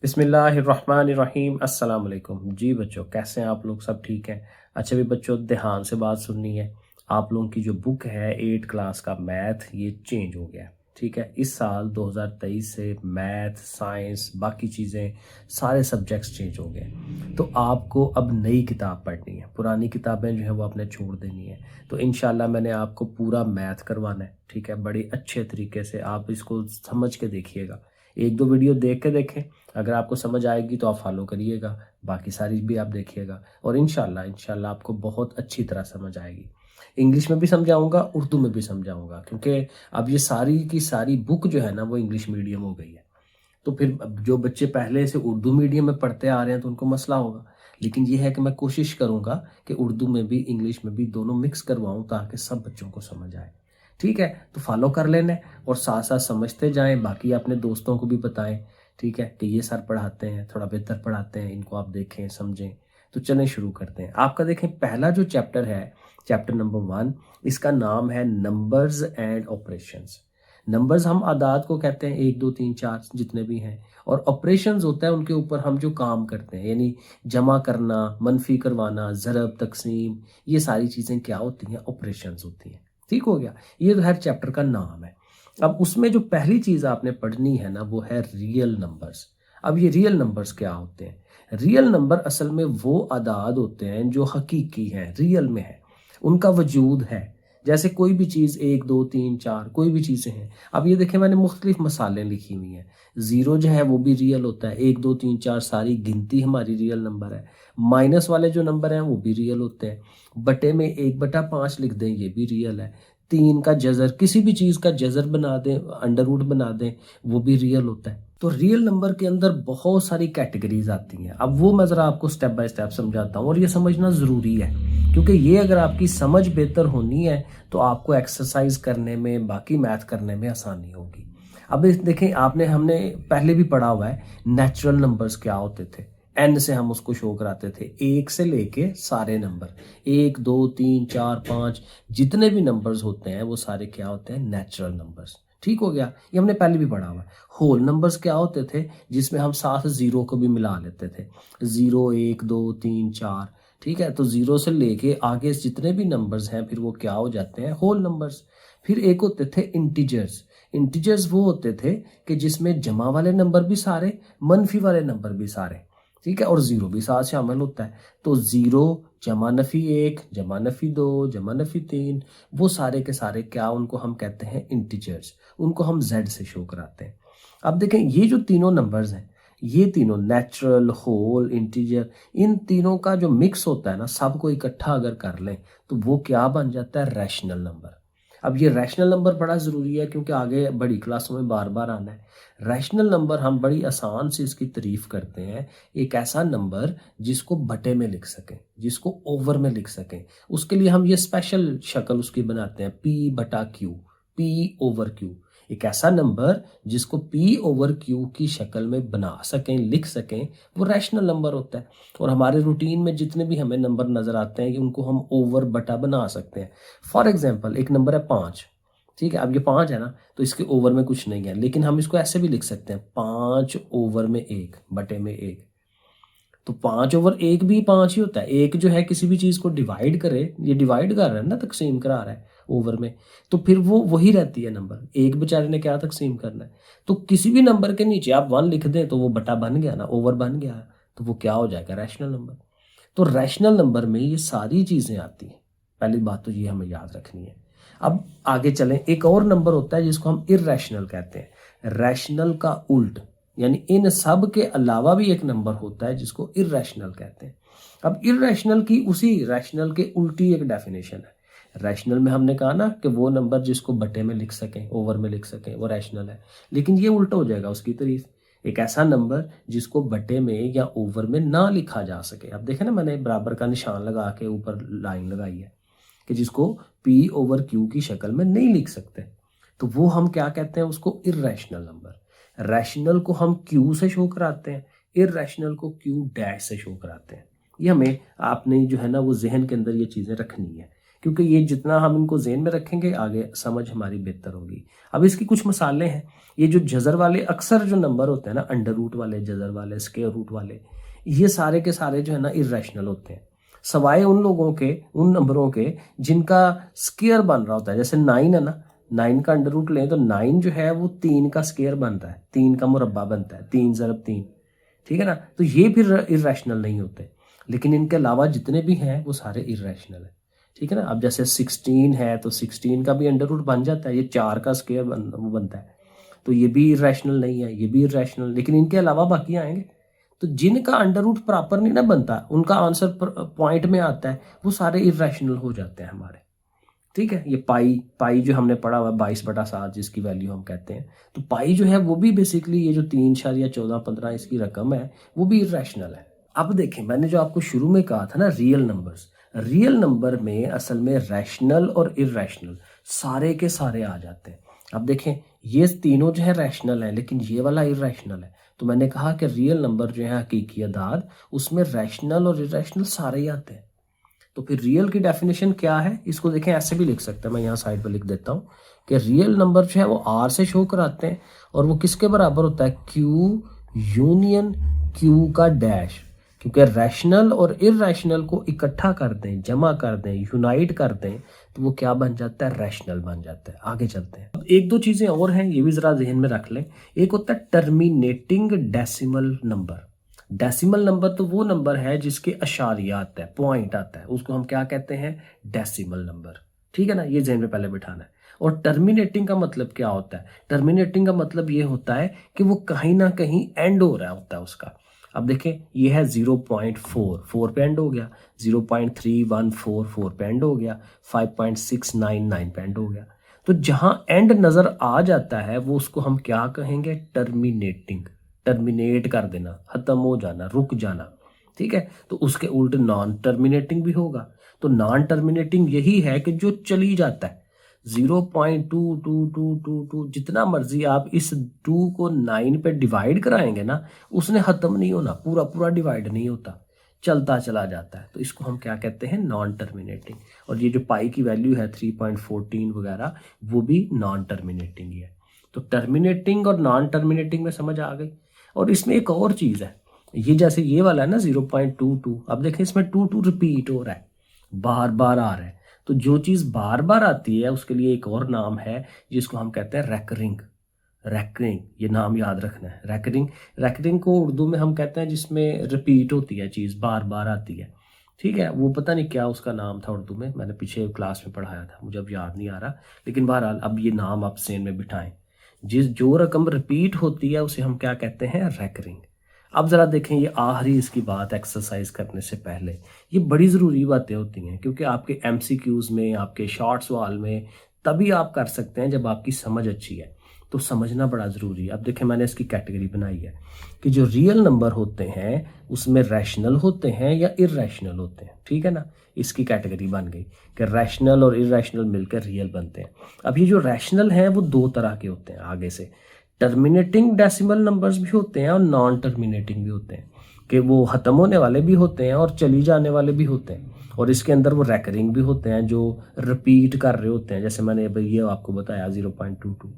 बिस्मिल्लाहिर्रहमानिर्रहीम अस्सलाम वालेकुम। जी बच्चों, कैसे हैं आप लोग? सब ठीक हैं? अच्छा भी बच्चों, ध्यान से बात सुननी है। आप लोगों की जो बुक है 8 क्लास का मैथ, ये चेंज हो गया है। ठीक है, इस साल 2023 से मैथ, साइंस, बाकी चीज़ें, सारे सब्जेक्ट्स चेंज हो गए। तो आपको अब नई किताब पढ़नी है, पुरानी किताबें जो है वो आपने छोड़ देनी है। तो इंशाल्लाह मैंने आपको पूरा मैथ करवाना है। ठीक है, बड़ी अच्छे तरीके से आप इसको समझ के देखिएगा। एक दो वीडियो देख के देखें, अगर आपको समझ आएगी तो आप फॉलो करिएगा, बाकी सारी भी आप देखिएगा और इंशाल्लाह इंशाल्लाह आपको बहुत अच्छी तरह समझ आएगी। इंग्लिश में भी समझाऊंगा, उर्दू में भी समझाऊंगा, क्योंकि अब ये सारी की सारी बुक जो है ना वो इंग्लिश मीडियम हो गई है। तो फिर अब जो बच्चे पहले से उर्दू मीडियम में पढ़ते आ रहे हैं तो उनको मसला होगा। लेकिन ये है कि मैं कोशिश करूंगा कि उर्दू में भी इंग्लिश में भी दोनों मिक्स करवाऊं ताकि सब बच्चों को समझ आए। ठीक है, तो फॉलो कर लेना और साथ साथ समझते जाएं, बाकी अपने दोस्तों को भी बताएं। ठीक है, कि ये सर पढ़ाते हैं, थोड़ा बेहतर पढ़ाते हैं, इनको आप देखें समझें। तो चलें शुरू करते हैं। आपका देखें पहला जो चैप्टर है, चैप्टर नंबर 1, इसका नाम है नंबर्स एंड ऑपरेशंस। नंबर्स हम आदाद को कहते हैं, 1 2 3 4 जितने भी हैं, और ऑपरेशंस होता है उनके ऊपर हम जो काम करते हैं, यानी जमा करना, मनफी करवाना, ज़रब, तकसीम, ये सारी चीज़ें क्या होती हैं? ऑपरेशंस होती हैं। ठीक हो गया, ये तो हर चैप्टर का नाम है। अब उसमें जो पहली चीज़ आपने पढ़नी है ना वो है रियल नंबर्स। अब ये रियल नंबर्स क्या होते हैं? रियल नंबर असल में वो आदाद होते हैं जो हकीकी हैं, रियल में है, उनका वजूद है। जैसे कोई भी चीज़ 1 2 3 4 कोई भी चीज़ें हैं। अब ये देखें, मैंने मुख्तलिफ मसालें लिखी हुई हैं। ज़ीरो जो है वो भी रियल होता है, 1 2 3 4 सारी गिनती हमारी रियल नंबर है। माइनस वाले जो नंबर हैं वो भी रियल होते हैं। बटे में 1/5 लिख दें, ये भी रियल है। 3 का जज़र, किसी भी चीज़ का जज़र बना दें, अंडर रूट बना दें, वो भी रियल होता है। तो रियल नंबर के अंदर बहुत सारी कैटेगरीज आती हैं। अब वो मैं ज़रा आपको स्टेप बाय स्टेप समझाता हूँ और ये समझना ज़रूरी है, क्योंकि ये अगर आपकी समझ बेहतर होनी है तो आपको एक्सरसाइज करने में, बाकी मैथ करने में आसानी होगी। अब इस देखें, आपने हमने पहले भी पढ़ा हुआ है नेचुरल नंबर्स क्या होते थे। एन से हम उसको शो कराते थे, 1 से लेके सारे नंबर, 1 2 3 4 5 जितने भी नंबर्स होते हैं वो सारे क्या होते हैं? Natural numbers. ठीक हो गया, ये हमने पहले भी पढ़ा हुआ है। होल नंबर्स क्या होते थे? जिसमें हम साथ जीरो को भी मिला लेते थे, 0 1 2 3 4। ठीक है, तो 0 से लेके आगे जितने भी नंबर्स हैं फिर वो क्या हो जाते हैं? Whole numbers. फिर एक होते थे इंटीजर्स। इंटीजर्स वो होते थे कि जिसमें जमा वाले नंबर भी सारे, मनफी वाले नंबर भी सारे। ठीक है, और ज़ीरो भी साथ शामिल होता है। तो 0 जमा नफी 1 जमा नफी 2 जमा नफी 3, वो सारे के सारे क्या, उनको हम कहते हैं इंटीजर्स। उनको हम जेड से शो कराते हैं। अब देखें, ये जो तीनों नंबर्स हैं, ये तीनों नेचुरल, होल, इंटीजर, इन तीनों का जो मिक्स होता है ना, सबको इकट्ठा अगर कर लें तो वो क्या बन जाता है? Rational number. अब ये रैशनल नंबर बड़ा ज़रूरी है क्योंकि आगे बड़ी क्लासों में बार बार आना है। रैशनल नंबर हम बड़ी आसान से इसकी तारीफ करते हैं, एक ऐसा नंबर जिसको बटे में लिख सकें, जिसको ओवर में लिख सकें। उसके लिए हम ये स्पेशल शक्ल उसकी बनाते हैं, P/Q, P/Q। एक ऐसा नंबर जिसको P/Q की शक्ल में बना सकें, लिख सकें, वो रैशनल नंबर होता है। और हमारे रूटीन में जितने भी हमें नंबर नज़र आते हैं कि उनको हम ओवर बटा बना सकते हैं। फॉर एग्जाम्पल, एक नंबर है 5। ठीक है, अब ये 5 है ना, तो इसके ओवर में कुछ नहीं है, लेकिन हम इसको ऐसे भी लिख सकते हैं, 5/1 बटे में 1। तो 5/1 भी 5 ही होता है। एक जो है किसी भी चीज़ को डिवाइड करे, ये डिवाइड कर रहा है ना, तकसीम करा रहा है ओवर में, तो फिर वो वही रहती है नंबर। एक बेचारे ने क्या तकसीम करना है? तो किसी भी नंबर के नीचे आप 1 लिख दें तो वो बटा बन गया ना, ओवर बन गया, तो वो क्या हो जाएगा? Rational number. तो रैशनल नंबर में ये सारी चीज़ें आती हैं। पहली बात तो ये हमें याद रखनी है। अब आगे चलें, एक और नंबर होता है जिसको हम इर्रेशनल कहते हैं। रैशनल का उल्ट, यानी इन सब के अलावा भी एक नंबर होता है जिसको इर्रेशनल कहते हैं। अब इर्रेशनल की उसी रैशनल के उल्टी एक डेफिनेशन है। रैशनल में हमने कहा ना कि वो नंबर जिसको बटे में लिख सकें, ओवर में लिख सकें, वो रैशनल है। लेकिन ये उल्टा हो जाएगा उसकी तारीफ, एक ऐसा नंबर जिसको बटे में या ओवर में ना लिखा जा सके। अब देखें ना, मैंने बराबर का निशान लगा के ऊपर लाइन लगाई है कि जिसको P/Q की शक्ल में नहीं लिख सकते, तो वो हम क्या कहते हैं? उसको इर्रेशनल नंबर। रैशनल को हम Q से शो कराते हैं, इर्रेशनल को Q डैश से शो कराते हैं। ये हमें आपने जो है ना वो जहन के अंदर ये चीज़ें रखनी है क्योंकि ये जितना हम इनको जेन में रखेंगे आगे समझ हमारी बेहतर होगी। अब इसकी कुछ मिसालें हैं। ये जो जजर वाले अक्सर जो नंबर होते हैं ना, अंडर रूट वाले, जजर वाले, स्क्वायर रूट वाले, ये सारे के सारे जो है ना इर्रेशनल होते हैं, सवाए उन लोगों के, उन नंबरों के जिनका स्क्वायर बन रहा होता है। जैसे 9 है ना, 9 का अंडर रूट लें तो 9 जो है वो 3 का स्क्वायर बनता है, 3 का मुरब्बा बनता है, 3 ज़रब 3, ठीक है ना। तो ये फिर इर्रेशनल नहीं होते, लेकिन इनके अलावा जितने भी हैं वो सारे इर्रेशनल है, ठीक है ना। अब जैसे 16 है तो 16 का भी अंडर रूट बन जाता है, ये 4 का स्क्वायर वो बनता है, तो ये भी इर्रेशनल नहीं है, ये भी इर्रेशनल। लेकिन इनके अलावा बाकी आएंगे, तो जिनका अंडर रूट प्रॉपर नहीं ना बनता, उनका आंसर पॉइंट में आता है, वो सारे इर्रेशनल हो जाते हैं हमारे, ठीक है। ये पाई जो हमने पढ़ा हुआ है 22/7 जिसकी वैल्यू हम कहते हैं, तो पाई जो है वो भी बेसिकली ये जो 3.1415 इसकी रकम है वो भी इर्रेशनल है। अब देखें, मैंने जो आपको शुरू में कहा था ना रियल नंबर्स, रियल नंबर में असल में रैशनल और इर्रेशनल सारे के सारे आ जाते हैं। अब देखें, ये तीनों जो है रैशनल है लेकिन ये वाला इर्रेशनल है, तो मैंने कहा कि रियल नंबर जो है हकीकी अदाद, उसमें रैशनल और इर्रेशनल सारे ही आते हैं। तो फिर रियल की डेफिनेशन क्या है, इसको देखें ऐसे भी लिख सकते हैं, मैं यहाँ साइड पर लिख देता हूँ कि रियल नंबर जो है वो आर से शो कराते हैं और वो किसके बराबर होता है, क्यू यूनियन क्यू का डैश। क्योंकि रैशनल और इर्रेशनल को इकट्ठा कर दें, जमा कर दें, यूनाइट कर दें, तो वो क्या बन जाता है, रैशनल बन जाता है। आगे चलते हैं। अब एक दो चीज़ें और हैं, ये भी ज़रा जहन में रख लें। एक होता है terminating decimal number. Decimal number तो वो नंबर है जिसके अशारिया आता है, पॉइंट आता है, उसको हम क्या कहते हैं, डेसिमल नंबर, ठीक है ना। ये जहन में पहले बिठाना है। और टर्मिनेटिंग का मतलब क्या होता है, टर्मिनेटिंग का मतलब ये होता है कि वो कहीं ना कहीं एंड हो रहा होता है उसका। अब देखें, ये है 0.4 पे एंड हो गया, 0.3144 पे एंड हो गया, 5.699 पे एंड हो गया। तो जहां एंड नजर आ जाता है वो उसको हम क्या कहेंगे, टर्मिनेटिंग। टर्मिनेट कर देना, खत्म हो जाना, रुक जाना, ठीक है। तो उसके उल्ट नॉन टर्मिनेटिंग भी होगा। तो नॉन टर्मिनेटिंग यही है कि जो चली जाता है, 0.2222 जितना मर्जी आप इस 2 को 9 पे डिवाइड कराएंगे ना, उसने खत्म नहीं होना, पूरा पूरा डिवाइड नहीं होता, चलता चला जाता है। तो इसको हम क्या कहते हैं, नॉन टर्मिनेटिंग। और ये जो पाई की वैल्यू है 3.14 वगैरह, वो भी नॉन टर्मिनेटिंग ही है। तो टर्मिनेटिंग और नॉन टर्मिनेटिंग में समझ आ गई। और इसमें एक और चीज़ है, ये जैसे ये वाला है ना 0.22, अब देखें इसमें 2 रिपीट हो रहा है, बार बार आ रहा है। तो जो चीज़ बार बार आती है उसके लिए एक और नाम है जिसको हम कहते हैं रैकरिंग। रैकरिंग, ये नाम याद रखना है, रैकरिंग। रैकरिंग को उर्दू में हम कहते हैं जिसमें रिपीट होती है, चीज़ बार बार आती है, ठीक है। वो पता नहीं क्या उसका नाम था उर्दू में, मैंने पीछे क्लास में पढ़ाया था, मुझे अब याद नहीं आ रहा, लेकिन बहरहाल अब ये नाम आप सेन में बिठाएं। जो रकम रिपीट होती है उसे हम क्या कहते हैं, रैकरिंग। अब ज़रा देखें, ये आखिरी इसकी बात एक्सरसाइज करने से पहले, ये बड़ी ज़रूरी बातें होती हैं, क्योंकि आपके MCQs में, आपके शॉर्ट सवाल में तभी आप कर सकते हैं जब आपकी समझ अच्छी है। तो समझना बड़ा ज़रूरी है। अब देखें, मैंने इसकी कैटेगरी बनाई है कि जो रियल नंबर होते हैं उसमें रैशनल होते हैं या इर्रेशनल होते हैं, ठीक है ना। इसकी कैटेगरी बन गई कि रैशनल और इर्रेशनल मिलकर रियल बनते हैं। अब ये जो रैशनल हैं वो दो तरह के होते हैं, आगे से टर्मिनेटिंग डेसिमल नंबर्स भी होते हैं और नॉन टर्मिनेटिंग भी होते हैं, कि वो ख़त्म होने वाले भी होते हैं और चली जाने वाले भी होते हैं। और इसके अंदर वो रैकरिंग भी होते हैं जो रिपीट कर रहे होते हैं, जैसे मैंने अभी ये आपको बताया 0.22।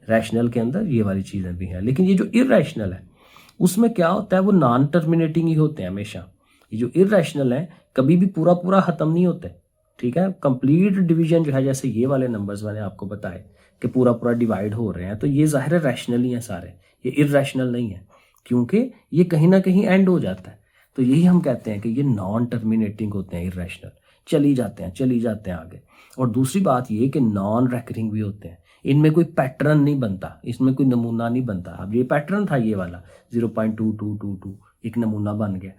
रैशनल के अंदर ये वाली चीज़ें भी हैं। लेकिन ये जो इर्रेशनल है उसमें क्या होता है, वो नॉन टर्मिनेटिंग ही होते हैं हमेशा। ये जो इर्रेशनल है कभी भी पूरा पूरा ख़त्म नहीं होते, ठीक है। कंप्लीट डिवीजन जो है, जैसे ये वाले नंबर्स मैंने आपको बताए कि पूरा पूरा डिवाइड हो रहे हैं, तो ये ज़ाहिर है रैशनल ही हैं सारे, ये इर्रेशनल नहीं है, क्योंकि ये कहीं ना कहीं एंड हो जाता है। तो यही हम कहते हैं कि ये नॉन टर्मिनेटिंग होते हैं, इर्रेशनल, चली जाते हैं आगे। और दूसरी बात ये कि नॉन रैकरिंग भी होते हैं, इनमें कोई पैटर्न नहीं बनता, इसमें कोई नमूना नहीं बनता। अब ये पैटर्न था, ये वाला 0.2222 एक नमूना बन गया,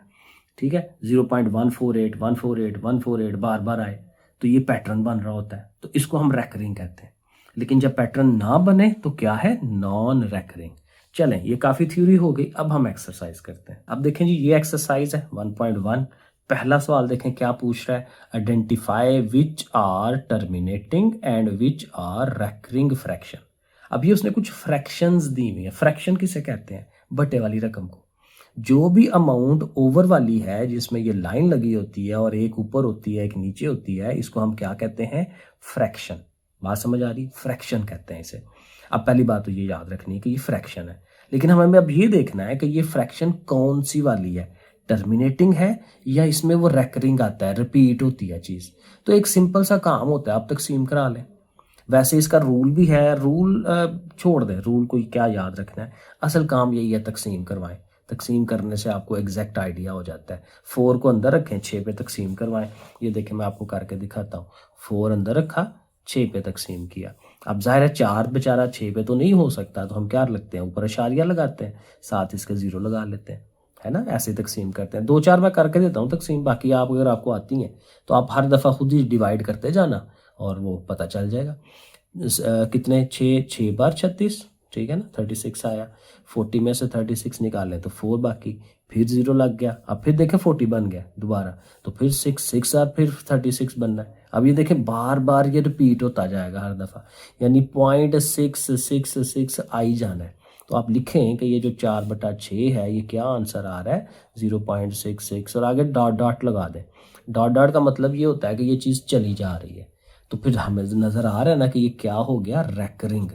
ठीक है। 0.148 148 148 बार बार आए, तो ये पैटर्न बन रहा होता है, तो इसको हम रैकरिंग कहते हैं। लेकिन जब पैटर्न ना बने तो क्या है, नॉन रैकरिंग। चलें, ये काफ़ी थ्योरी हो गई, अब हम एक्सरसाइज करते हैं। अब देखें जी, ये एक्सरसाइज है 1.1। पहला सवाल देखें क्या पूछ रहा है, identify which are terminating and which are recurring fraction. अब ये उसने कुछ फ्रैक्शंस दी हुई है। फ्रैक्शन किसे कहते हैं, बटे वाली रकम को। जो भी अमाउंट ओवर वाली है जिसमें ये लाइन लगी होती है और एक ऊपर होती है एक नीचे होती है, इसको हम क्या कहते हैं? फ्रैक्शन। बात समझ आ रही? फ्रैक्शन कहते हैं इसे। अब पहली बात तो ये याद रखनी है कि ये फ्रैक्शन है, लेकिन हमें अब ये देखना है कि ये फ्रैक्शन कौन सी वाली है, टर्मिनेटिंग है या इसमें वो रेकरिंग आता है, रिपीट होती है चीज़। तो एक सिंपल सा काम होता है, आप तकसीम करा लें। वैसे इसका रूल भी है, रूल छोड़ दें, रूल को क्या याद रखना है, असल काम यही है, तकसीम करवाएं। तकसीम करने से आपको एग्जैक्ट आइडिया हो जाता है। 4 को अंदर रखें, 6 पे तकसीम करवाएं। ये देखें मैं आपको करके दिखाता हूँ। 4 अंदर रखा, 6 पे तकसीम किया। अब जाहिर है 4 बेचारा 6 पे तो नहीं हो सकता, तो हम क्या लगते हैं? ऊपर इशारिया लगाते हैं, साथ इसके 0 लगा लेते हैं, है ना? ऐसे तकसीम करते हैं। 2-4 मैं करके देता हूँ तकसीम, बाकी आप अगर आपको आती हैं तो आप हर दफ़ा खुद ही डिवाइड करते जाना और वो पता चल जाएगा। कितने? 6 बार 36, ठीक है ना? 36 आया। 40 में से 36 निकालें तो 4 बाकी, फिर 0 लग गया। अब फिर देखें 40 बन गया दोबारा, तो फिर 6 और फिर 36 बनना है। अब ये देखें बार बार ये रिपीट होता जाएगा हर दफ़ा, यानी 0.666 आई जाना है। तो आप लिखें कि ये जो 4/6 है ये क्या आंसर आ रहा है? 0.66, और आगे डॉट डॉट लगा दें। डॉट डॉट का मतलब ये होता है कि ये चीज़ चली जा रही है। तो फिर हमें नज़र आ रहा है ना कि ये क्या हो गया? रेकरिंग।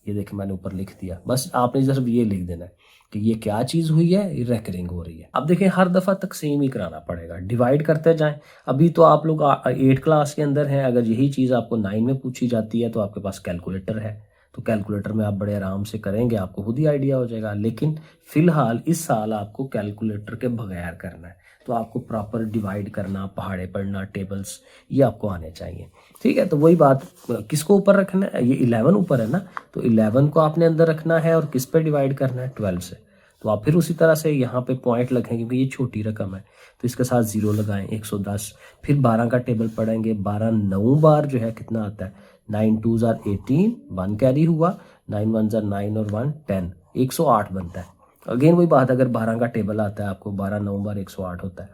ये देखिए मैंने ऊपर लिख दिया, बस आपने सिर्फ ये लिख देना है कि ये क्या चीज़ हुई है, ये रेकरिंग हो रही है। अब देखें हर दफ़ा तकसीम ही कराना पड़ेगा, डिवाइड करते जाएं। अभी तो आप लोग 8 क्लास के अंदर हैं, अगर यही चीज़ आपको 9 में पूछी जाती है तो आपके पास कैलकुलेटर है, तो कैलकुलेटर में आप बड़े आराम से करेंगे, आपको खुद ही आइडिया हो जाएगा। लेकिन फ़िलहाल इस साल आपको कैलकुलेटर के बगैर करना है, तो आपको प्रॉपर डिवाइड करना, पहाड़े पढ़ना, टेबल्स, ये आपको आने चाहिए। ठीक है, तो वही बात, किसको ऊपर रखना है? ये 11 ऊपर है ना, तो 11 को आपने अंदर रखना है और किस पे डिवाइड करना है? 12 से। तो आप फिर उसी तरह से यहाँ पे पॉइंट लगाएं, क्योंकि ये छोटी रकम है तो इसके साथ 0 लगाएं, 110। फिर 12 का टेबल पढ़ेंगे, 12 9 बार जो है कितना आता है? 9 2s are 18, 1 कैरी हुआ, 9 1s are 9 और 1 10, 108 बनता है। अगेन वही बात, अगर 12 का टेबल आता है आपको, 12 9 बार 108 होता है।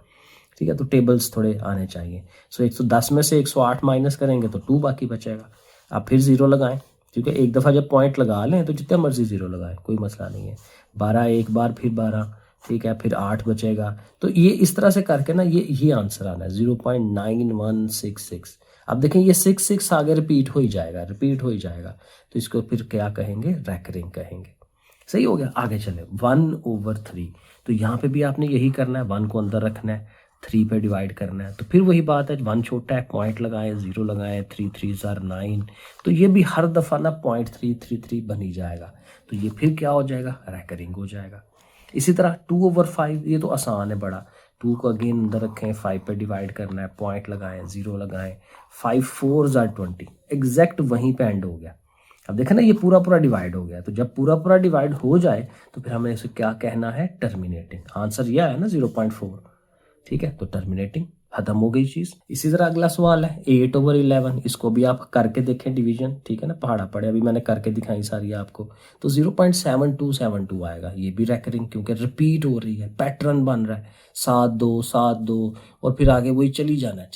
ठीक है, तो टेबल्स थोड़े आने चाहिए। सो 110 में से 108 माइनस करेंगे तो 2 बाकी बचेगा। आप फिर 0 लगाएं, क्योंकि एक दफ़ा जब पॉइंट लगा लें तो जितने मर्जी 0 लगाएं, कोई मसला नहीं है। 12 एक बार, फिर 12, ठीक है, फिर 8 बचेगा। तो ये इस तरह से करके ना ये आंसर आना है 0.9166। अब देखें ये 6 आगे रिपीट हो ही जाएगा, रिपीट हो ही जाएगा, तो इसको फिर क्या कहेंगे? रेकरिंग कहेंगे। सही हो गया। आगे चले, 1/3। तो यहाँ पे भी आपने यही करना है, 1 को अंदर रखना है, 3 पे डिवाइड करना है। तो फिर वही बात है, 1 छोटा है, पॉइंट लगाएं, 0 लगाएं, 3 3s are 9। तो ये भी हर दफ़ा ना 0.333 बन ही जाएगा, तो ये फिर क्या हो जाएगा? रेकरिंग हो जाएगा। इसी तरह 2/5, ये तो आसान है बड़ा। 2 को अगेन अंदर रखें, 5 पे डिवाइड करना है, पॉइंट लगाएं, 0 लगाएं, 5 4s are 20, एग्जैक्ट वहीं पे एंड हो गया। अब देखा ना ये पूरा पूरा डिवाइड हो गया, तो जब पूरा पूरा डिवाइड हो जाए तो फिर हमें इसे क्या कहना है? टर्मिनेटिंग। आंसर यह है ना 0.4, ठीक है, तो टर्मिनेटिंग, खत्म हो गई चीज़। इसी तरह अगला सवाल है 8/11, इसको भी आप करके देखें डिवीजन, ठीक है ना, पहाड़ा पड़े, अभी मैंने करके दिखाई सारी आपको। तो 0.7272 आएगा, ये भी रेकरिंग, क्योंकि रिपीट हो रही है, पैटर्न बन रहा है, 7 2 7 2, और फिर आगे वही चली जाना है,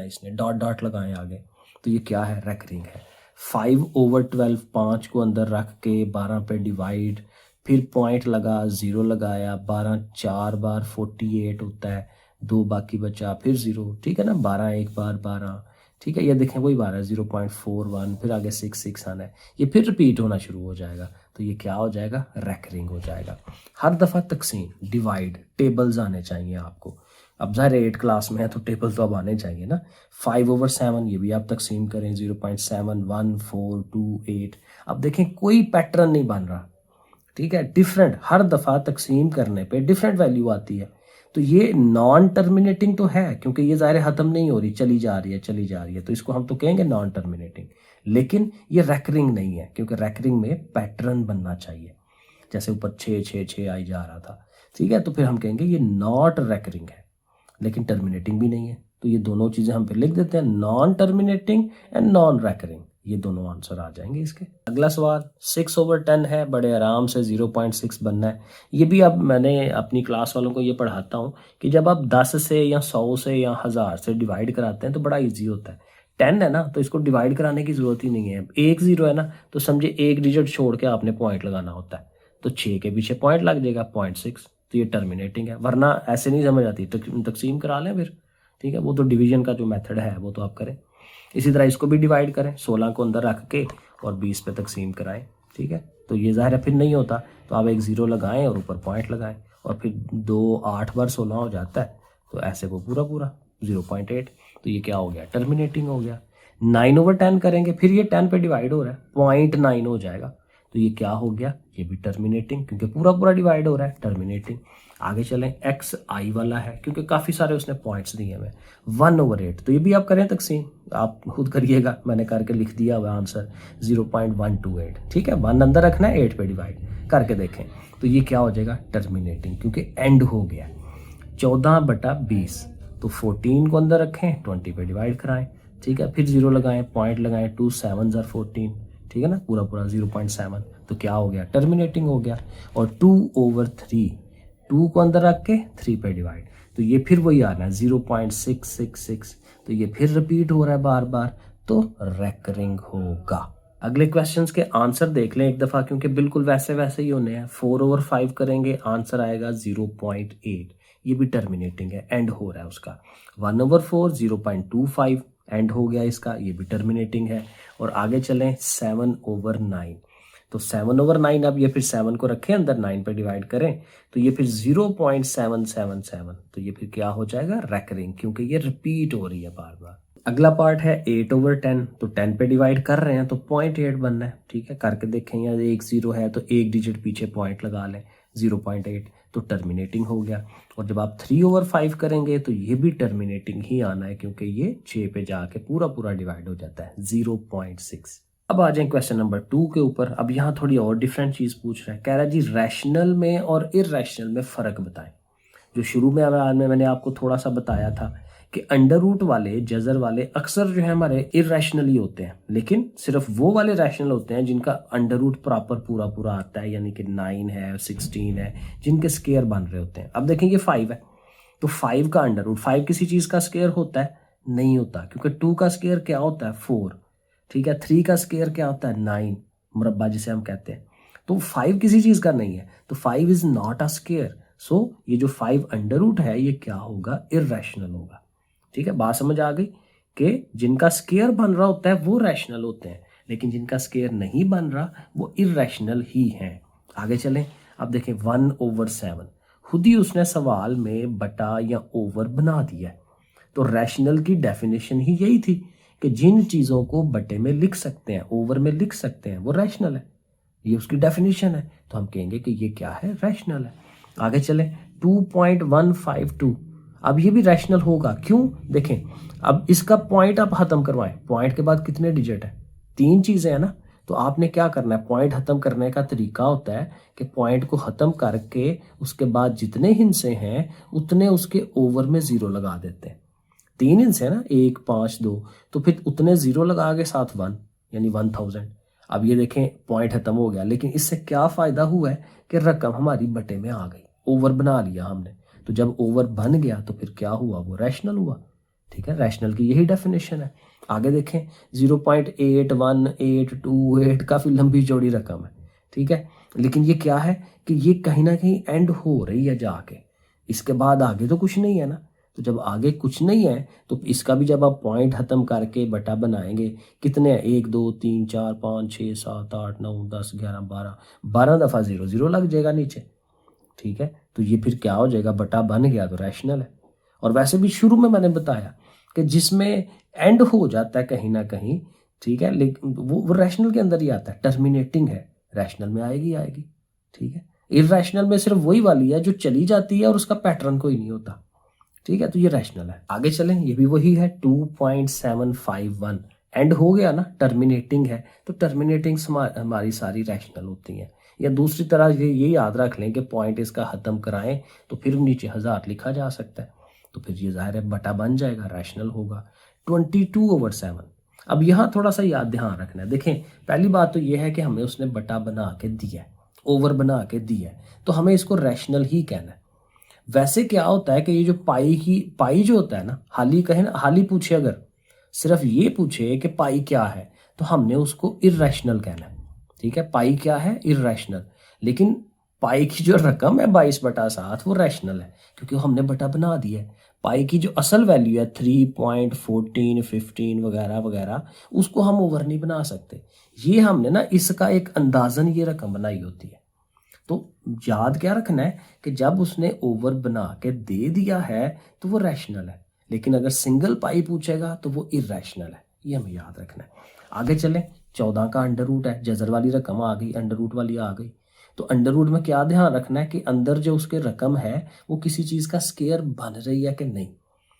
इसने डॉट डॉट लगाए आगे, तो ये क्या है? रेकरिंग है। 5/12, 5 को अंदर रख के 12 पे डिवाइड, फिर पॉइंट लगा, 0 लगाया, 12 4 बार 48 होता है, 2 बाकी बचा, फिर 0, ठीक है ना, 12 एक बार 12, ठीक है, ये देखें वही 12 0.41, फिर आगे 6 आना है, ये फिर रिपीट होना शुरू हो जाएगा, तो ये क्या हो जाएगा? रेकरिंग हो जाएगा। हर दफ़ा तकसीम, डिवाइड, टेबल्स आने चाहिए आपको। अब ज़ाहिर 8 क्लास में है तो टेबल तो अब आने चाहिए ना। 5/7, ये भी आप तकसीम करें, 0.711428। अब देखें कोई पैटर्न नहीं बन रहा, ठीक है, डिफरेंट, हर दफ़ा तकसीम करने पे डिफरेंट वैल्यू आती है। तो ये नॉन टर्मिनेटिंग तो है, क्योंकि ये ज़ाहिर ख़त्म नहीं हो रही, चली जा रही है, तो इसको हम तो कहेंगे नॉन टर्मिनेटिंग। लेकिन ये रेकरिंग नहीं है, क्योंकि रेकरिंग में पैटर्न बनना चाहिए, जैसे ऊपर 6 6 6 आई जा रहा था, ठीक है, तो फिर हम कहेंगे ये नॉट रेकरिंग है, लेकिन टर्मिनेटिंग भी नहीं है। तो ये दोनों चीज़ें हम फिर लिख देते हैं, non terminating and non recurring, ये दोनों आंसर आ जाएंगे इसके। अगला सवाल 6/10 है, बड़े आराम से 0.6 बनना है। ये भी अब मैंने अपनी क्लास वालों को ये पढ़ाता हूँ कि जब आप 10 से या 100 से या 1000 से डिवाइड कराते हैं तो बड़ा ईजी होता है। 10 है ना, तो इसको डिवाइड कराने की ज़रूरत ही नहीं है। 1 0 है ना, तो समझे एक डिजिट छोड़ के आपने पॉइंट लगाना होता है, तो 6 के पीछे पॉइंट लग जाएगा, 0.6, तो ये टर्मिनेटिंग है, वरना ऐसे नहीं समझ आती। तकसीम करा लें फिर, ठीक है, वो तो डिवीजन का जो मेथड है वो तो आप करें। इसी तरह इसको भी डिवाइड करें, 16 को अंदर रख के और 20 पे तकसीम कराएं, ठीक है। तो ये ज़ाहिर है फिर नहीं होता, तो आप एक 0 लगाएं और ऊपर पॉइंट लगाएं, और फिर 2 8 बार 16 हो जाता है, तो ऐसे वो पूरा पूरा 0.8, तो ये क्या हो गया, टर्मिनेटिंग हो गया। 9/10 करेंगे, फिर ये 10 पे डिवाइड हो रहा है, 0.9 हो जाएगा, तो ये क्या हो गया, ये भी टर्मिनेटिंग, क्योंकि पूरा पूरा डिवाइड हो रहा है, टर्मिनेटिंग। आगे चलें, एक्स आई वाला है, क्योंकि काफ़ी सारे उसने पॉइंट्स दिए हमें, 1/8, तो ये भी आप करें तकसीम, आप खुद करिएगा, मैंने करके लिख दिया हुआ आंसर 0.128, ठीक है। 1 अंदर रखना है, 8 पे डिवाइड करके देखें, तो ये क्या हो जाएगा, टर्मिनेटिंग, क्योंकि एंड हो गया। 14/20, तो 14 को अंदर रखें, 20 पे डिवाइड कराएं, ठीक है, फिर 0 लगाएं, पॉइंट लगाएं, 2 7 14, ठीक है ना, पूरा पूरा 0.7, तो क्या हो गया, टर्मिनेटिंग हो गया। और 2/3, 2 को अंदर रख के 3 पे डिवाइड, तो ये फिर वही आना है 0.666, तो ये फिर रिपीट हो रहा है बार बार, तो रेकरिंग होगा। अगले क्वेश्चंस के आंसर देख लें एक दफ़ा, क्योंकि बिल्कुल वैसे वैसे ही होने हैं। 4/5 करेंगे, आंसर आएगा 0.8, ये भी टर्मिनेटिंग है, एंड हो रहा है उसका। 1/4 0.25, एंड हो गया इसका, ये भी टर्मिनेटिंग है। और आगे चलें, 7/9, तो 7/9, अब ये फिर 7 को रखें अंदर, 9 पे डिवाइड करें, तो ये फिर 0.777, तो ये फिर क्या हो जाएगा, रेकरिंग, क्योंकि ये रिपीट हो रही है बार बार। अगला पार्ट है 8/10, तो 10 पे डिवाइड कर रहे हैं तो 0.8 बनना है, ठीक है, करके देखें। यहाँ एक 0 है तो एक डिजिट पीछे पॉइंट लगा लें, 0.8, तो टर्मिनेटिंग हो गया। और जब आप 3/5 करेंगे तो ये भी टर्मिनेटिंग ही आना है, क्योंकि ये 6 पे जाके पूरा पूरा डिवाइड हो जाता है, 0.6। अब आ जाए क्वेश्चन नंबर 2 के ऊपर। अब यहाँ थोड़ी और डिफरेंट चीज़ पूछ रहा है, कह रहा है जी रैशनल में और इररैशनल में फ़र्क बताएं। जो शुरू में मैंने आपको थोड़ा सा बताया था कि अंडर रूट वाले, जजर वाले अक्सर जो है हमारे इररैशनल ही होते हैं, लेकिन सिर्फ वो वाले रैशनल होते हैं जिनका अंडर रूट प्रॉपर पूरा पूरा आता है, यानी कि 9 है, 16 है, जिनके स्केयर बन रहे होते हैं। अब देखें ये 5 है, तो 5 का अंडर रूट, 5 किसी चीज़ का स्केयर होता है, नहीं होता, क्योंकि 2 का स्केयर क्या होता है, 4, ठीक है। 3 का स्केयर क्या होता है, 9, मुरब्बा जिसे हम कहते हैं। तो 5 किसी चीज़ का नहीं है, तो 5 इज नॉट अ स्केयर। सो ये जो 5 अंडर रूट है ये क्या होगा, इररैशनल होगा, ठीक है। बात समझ आ गई कि जिनका स्केयर बन रहा होता है वो रैशनल होते हैं, लेकिन जिनका स्केयर नहीं बन रहा वो इररैशनल ही हैं। आगे चलें, अब देखें 1/7, खुद ही उसने सवाल में बटा या ओवर बना दिया है, तो रैशनल की डेफिनेशन ही यही थी कि जिन चीज़ों को बटे में लिख सकते हैं, ओवर में लिख सकते हैं, वो रैशनल है, ये उसकी डेफिनेशन है, तो हम कहेंगे कि ये क्या है, रैशनल है। आगे चलें, 2.152, अब ये भी रैशनल होगा, क्यों, देखें, अब इसका पॉइंट आप खत्म करवाएं, पॉइंट के बाद कितने डिजिट है, 3 चीज़ें हैं ना, तो आपने क्या करना है, पॉइंट खत्म करने का तरीका होता है कि पॉइंट को ख़त्म करके उसके बाद जितने हिस्से हैं उतने उसके ओवर में 0 लगा देते हैं। 3 हिस्से है ना, 1 5 2, तो फिर उतने 0 लगा के साथ 1, यानी 1000। अब ये देखें पॉइंट खत्म हो गया, लेकिन इससे क्या फ़ायदा हुआ है कि रकम हमारी बटे में आ गई, ओवर बना लिया हमने, तो जब ओवर बन गया तो फिर क्या हुआ, वो रैशनल हुआ, ठीक है। रैशनल की यही डेफिनेशन है। आगे देखें, 0.8128, काफ़ी लंबी चौड़ी रकम है, ठीक है, लेकिन ये क्या है कि ये कहीं ना कहीं एंड हो रही है जाके, इसके बाद आगे तो कुछ नहीं है ना, तो जब आगे कुछ नहीं है तो इसका भी जब आप पॉइंट खत्म करके बटा बनाएंगे, कितने हैं, 1 2 3 4 5 6 7 8 9 10 11 12 दफ़ा 0 0 लग जाएगा नीचे, ठीक है। तो ये फिर क्या हो जाएगा, बटा बन गया तो रैशनल है। और वैसे भी शुरू में मैंने बताया कि जिसमें एंड हो जाता है कहीं ना कहीं, ठीक है, लेकिन वो रैशनल के अंदर ही आता है, टर्मिनेटिंग है, रैशनल में आएगी, ठीक है। इररैशनल में सिर्फ वही वाली है जो चली जाती है और उसका पैटर्न कोई नहीं होता, ठीक है, तो ये रैशनल है। आगे चलें, ये भी वही है, 2.751, एंड हो गया ना, टर्मिनेटिंग है, तो टर्मिनेटिंग हमारी सारी रैशनल होती हैं। या दूसरी तरह ये याद रख लें कि पॉइंट इसका ख़त्म कराएं तो फिर नीचे 1000 लिखा जा सकता है, तो फिर ये ज़ाहिर है बटा बन जाएगा, रैशनल होगा। 22/7, अब यहाँ थोड़ा सा याद ध्यान रखना है। देखें, पहली बात तो ये है कि हमें उसने बटा बना के दिया है, ओवर बना के दिया है, तो हमें इसको रैशनल ही कहना है। वैसे क्या होता है कि ये जो पाई जो होता है ना, हाली कहे ना, हाली पूछे, अगर सिर्फ ये पूछे कि पाई क्या है तो हमने उसको इररैशनल कहना है, ठीक है। पाई क्या है, इररैशनल। लेकिन पाई की जो रकम है 22/7 वो रैशनल है, क्योंकि हमने बटा बना दिया है। पाई की जो असल वैल्यू है 3.14 15 वगैरह वगैरह, उसको हम ओवर नहीं बना सकते। ये हमने ना इसका एक अंदाजन ये रकम बनाई होती है। तो याद क्या रखना है कि जब उसने ओवर बना के दे दिया है तो वो रैशनल है, लेकिन अगर सिंगल पाई पूछेगा तो वो इरेशनल है। ये हमें याद रखना है। आगे चलें, 14 का अंडर रूट है, जजर वाली रकम आ गई, अंडर रूट वाली आ गई। तो अंडर रूट में क्या ध्यान रखना है कि अंदर जो उसके रकम है वो किसी चीज़ का स्केयर बन रही है कि नहीं।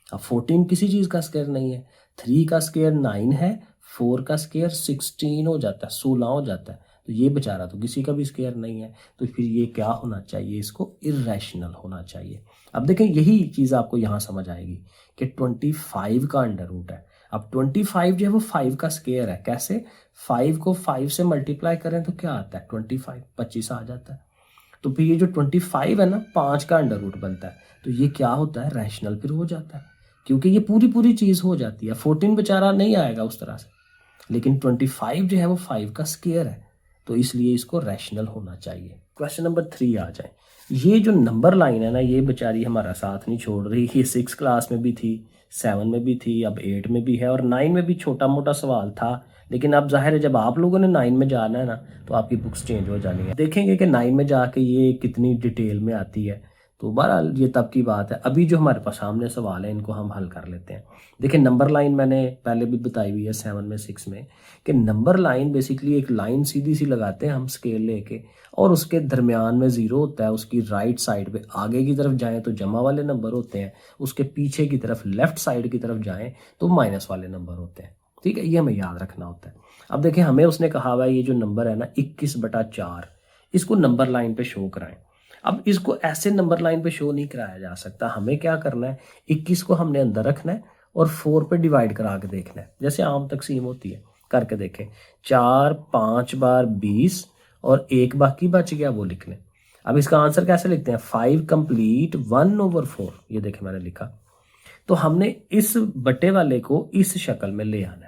अब 14 किसी चीज़ का स्केयर नहीं है, 3 का स्केयर 9 है, 4 का स्केयर 16 हो जाता है, 16 हो जाता है। तो ये बेचारा तो किसी का भी स्केयर नहीं है, तो फिर ये क्या होना चाहिए, इसको इरेशनल होना चाहिए। अब देखें यही चीज़ आपको यहाँ समझ आएगी कि 25 का अंडर रूट है। अब 25 जो है वो 5 का स्केयर है। कैसे? 5 को 5 से मल्टीप्लाई करें तो क्या आता है 25 आ जाता है। तो फिर ये जो 25 है ना, 5 का अंडर रूट बनता है, तो ये क्या होता है, रैशनल फिर हो जाता है, क्योंकि ये पूरी पूरी चीज़ हो जाती है। 14 बेचारा नहीं आएगा उस तरह से, लेकिन 25 जो है वो 5 का स्केयर है, तो इसलिए इसको रैशनल होना चाहिए। क्वेश्चन नंबर 3 आ जाए। ये जो नंबर लाइन है ना, ये बेचारी हमारा साथ नहीं छोड़ रही। ये 6 क्लास में भी थी, 7 में भी थी, अब 8 में भी है, और 9 में भी छोटा मोटा सवाल था। लेकिन अब जाहिर है जब आप लोगों ने 9 में जाना है ना, तो आपकी बुक्स चेंज हो जानी है। देखेंगे कि 9 में जाके ये कितनी डिटेल में आती है। तो बहरहाल ये तब की बात है। अभी जो हमारे पास सामने सवाल है इनको हम हल कर लेते हैं। देखिए नंबर लाइन मैंने पहले भी बताई हुई है 7 में 6 में, कि नंबर लाइन बेसिकली एक लाइन सीधी सी लगाते हैं हम स्केल लेके, और उसके दरमियान में 0 होता है। उसकी राइट साइड पे आगे की तरफ जाएं तो जमा वाले नंबर होते हैं, उसके पीछे की तरफ लेफ्ट साइड की तरफ जाएं तो माइनस वाले नंबर होते हैं। ठीक है, ये हमें याद रखना होता है। अब देखिए हमें उसने कहा हुआ है ये जो नंबर है ना 21/4, इसको नंबर लाइन पे शो कराएं। अब इसको ऐसे नंबर लाइन पे शो नहीं कराया जा सकता। हमें क्या करना है, 21 को हमने अंदर रखना है और 4 पे डिवाइड करा के देखना है, जैसे आम तकसीम होती है। करके देखें, 4 5 बार 20 और 1 बाकी बच गया, वो लिख लें। अब इसका आंसर कैसे लिखते हैं, 5 कंप्लीट 1/4। ये देखें मैंने लिखा। तो हमने इस बटे वाले को इस शक्ल में ले आना है।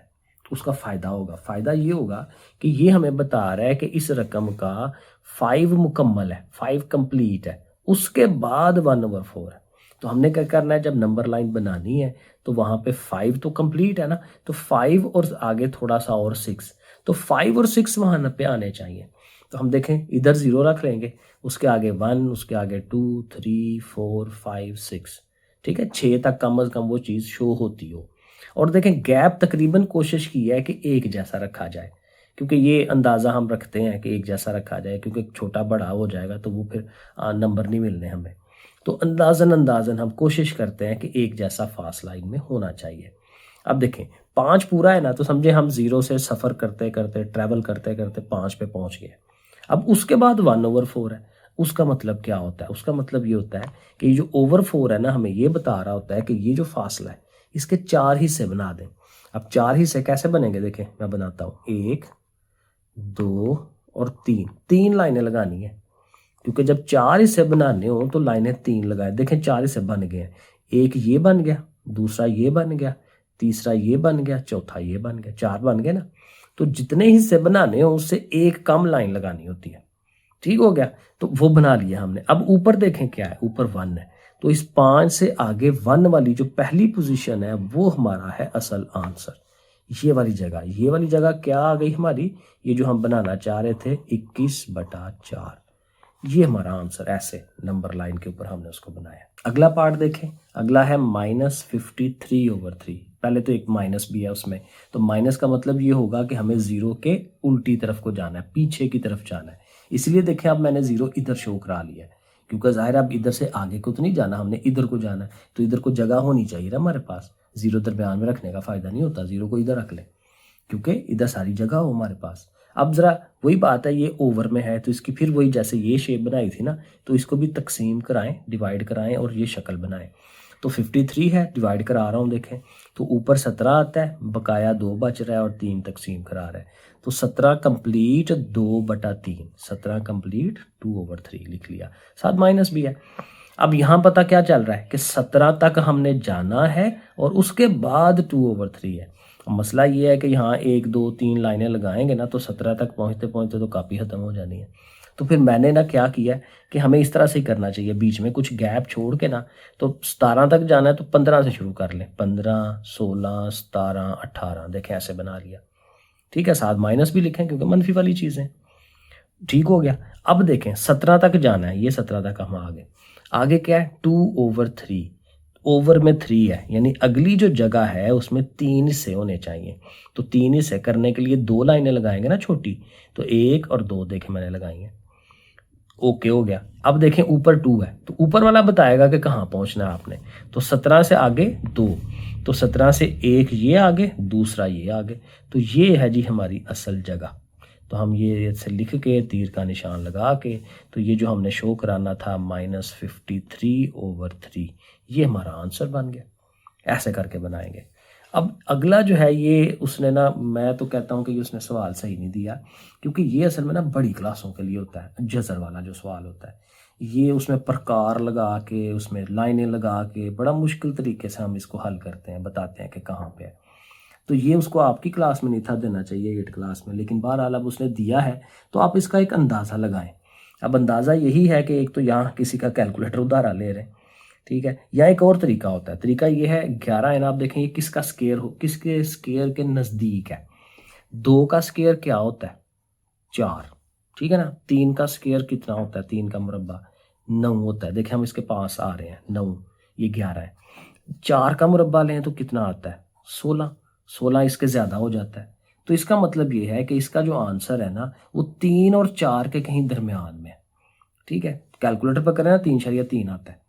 उसका फ़ायदा होगा, फ़ायदा ये होगा कि ये हमें बता रहा है कि इस रकम का 5 मुकम्मल है, 5 कंप्लीट है, उसके बाद 1/4 है। तो हमने क्या करना है, जब नंबर लाइन बनानी है तो वहाँ पे 5 तो कंप्लीट है ना, तो 5 और आगे थोड़ा सा और 6, तो 5 और 6 वहाँ पे आने चाहिए। तो हम देखें इधर 0 रख लेंगे, उसके आगे 1, उसके आगे 2 3 4 5 6, ठीक है, 6 तक कम अज़ कम वो चीज़ शो होती हो। और देखें गैप तकरीबन कोशिश की है कि एक जैसा रखा जाए, क्योंकि ये अंदाज़ा हम रखते हैं कि एक जैसा रखा जाए, क्योंकि छोटा बड़ा हो जाएगा तो वो फिर नंबर नहीं मिलने हमें। तो अंदाज़न हम कोशिश करते हैं कि एक जैसा फासला इनमें होना चाहिए। अब देखें 5 पूरा है ना, तो समझे हम 0 से सफ़र करते करते ट्रैवल करते करते 5 पे पहुंच गए। अब उसके बाद 1/4 है। उसका मतलब क्या होता है, उसका मतलब ये होता है कि जो ओवर 4 है ना, हमें ये बता रहा होता है कि ये जो फासला है इसके 4 हिस्से बना दें। अब 4 हिस्से कैसे बनेंगे, देखें मैं बनाता हूँ। 1 2 और 3 लाइनें लगानी है, क्योंकि जब 4 हिस्से बनाने हो तो लाइनें 3 लगाए। देखें 4 हिस्से बन गए हैं, एक ये बन गया, दूसरा ये बन गया, तीसरा ये बन गया, चौथा ये बन गया, 4 बन गए ना। तो जितने हिस्से बनाने हो उससे एक कम लाइन लगानी होती है। ठीक हो गया, तो वो बना लिया हमने। अब ऊपर देखें क्या है, ऊपर 1 है, तो इस 5 से आगे 1 वाली जो पहली पोजीशन है वो हमारा है असल आंसर। ये वाली जगह क्या आ गई हमारी, ये जो हम बनाना चाह रहे थे 21/4, ये हमारा आंसर। ऐसे नंबर लाइन के ऊपर हमने उसको बनाया। अगला पार्ट देखें, अगला है -53/3। पहले तो एक माइनस भी है उसमें, तो माइनस का मतलब ये होगा कि हमें 0 के उल्टी तरफ को जाना है, पीछे की तरफ जाना है। इसलिए देखें अब मैंने 0 इधर शो करा लिया है, क्योंकि ज़ाहिर अब इधर से आगे को तो नहीं जाना, हमने इधर को जाना है, तो इधर को जगह होनी चाहिए ना हमारे पास। 0 दरमियान में रखने का फ़ायदा नहीं होता, 0 को इधर रख ले, क्योंकि इधर सारी जगह हो हमारे पास। अब ज़रा वही बात है, ये ओवर में है तो इसकी फिर वही जैसे ये शेप बनाई थी ना, तो इसको भी तकसीम कराएं, डिवाइड कराएं और ये शक्ल बनाएं। तो 53 है, डिवाइड करा रहा हूँ देखें, तो ऊपर 17 आता है, बकाया 2 बच रहा है और 3 तकसीम करा रहा है। तो 17 कंप्लीट 2/3, 17 कंप्लीट 2/3 लिख लिया, साथ माइनस भी है। अब यहाँ पता क्या चल रहा है कि 17 तक हमने जाना है और उसके बाद 2/3 है। मसला ये है कि यहाँ 1 2 3 लाइनें लगाएंगे ना, तो 17 तक पहुँचते पहुँचते तो कापी ख़त्म हो जानी है। तो फिर मैंने ना क्या किया कि हमें इस तरह से ही करना चाहिए, बीच में कुछ गैप छोड़ के ना, तो 17 तक जाना है तो 15 से शुरू कर लें, 15, 16, 17, 18, देखें ऐसे बना लिया। ठीक है, साथ माइनस भी लिखें क्योंकि मनफी वाली चीज़ें। ठीक हो गया। अब देखें 17 तक जाना है, ये 17 तक हम आगे, आगे क्या है 2/3, ओवर में 3 है, यानी अगली जो जगह है उसमें 3 हिस्से होने चाहिए। तो 3 हिस्से करने के लिए 2 लाइनें लगाएंगे ना छोटी, तो 1 और 2 देखें मैंने लगाई हैं। ओके हो गया। अब देखें ऊपर 2 है, तो ऊपर वाला बताएगा कि कहाँ पहुँचना है आपने। तो 17 से आगे 2, तो 17 से एक ये आगे, दूसरा ये आगे, तो ये है जी हमारी असल जगह। तो हम ये से लिख के तीर का निशान लगा के, तो ये जो हमने शो कराना था -53/3, ये हमारा आंसर बन गया। ऐसे करके बनाएंगे। अब अगला जो है ये उसने ना, मैं तो कहता हूँ कि ये उसने सवाल सही नहीं दिया, क्योंकि ये असल में ना बड़ी क्लासों के लिए होता है, जज़र वाला जो सवाल होता है, ये उसमें प्रकार लगा के, उसमें लाइनें लगा के, बड़ा मुश्किल तरीके से हम इसको हल करते हैं, बताते हैं कि कहाँ पे है। तो ये उसको आपकी क्लास में नहीं था देना चाहिए, 8 क्लास में, लेकिन बहरहाल अब उसने दिया है तो आप इसका एक अंदाज़ा लगाएं। अब अंदाज़ा यही है कि एक तो यहाँ किसी का कैलकुलेटर उधारा ले रहे हैं, ठीक है, या एक और तरीका होता है। तरीका ये है 11 है ना, आप देखें ये किसका स्केयर हो, किसके स्केयर के नज़दीक है। 2 का स्केयर क्या होता है 4, ठीक है ना। 3 का स्केयर कितना होता है, 3 का मुरब्बा 9 होता है। देखें हम इसके पास आ रहे हैं, 9, ये 11 है। 4 का मुरब्बा लें तो कितना आता है 16, 16 इसके ज़्यादा हो जाता है। तो इसका मतलब ये है कि इसका जो आंसर है ना वो 3 और 4 के कहीं दरमियान में है, ठीक है। कैलकुलेटर पर करें ना 3/3 आता है,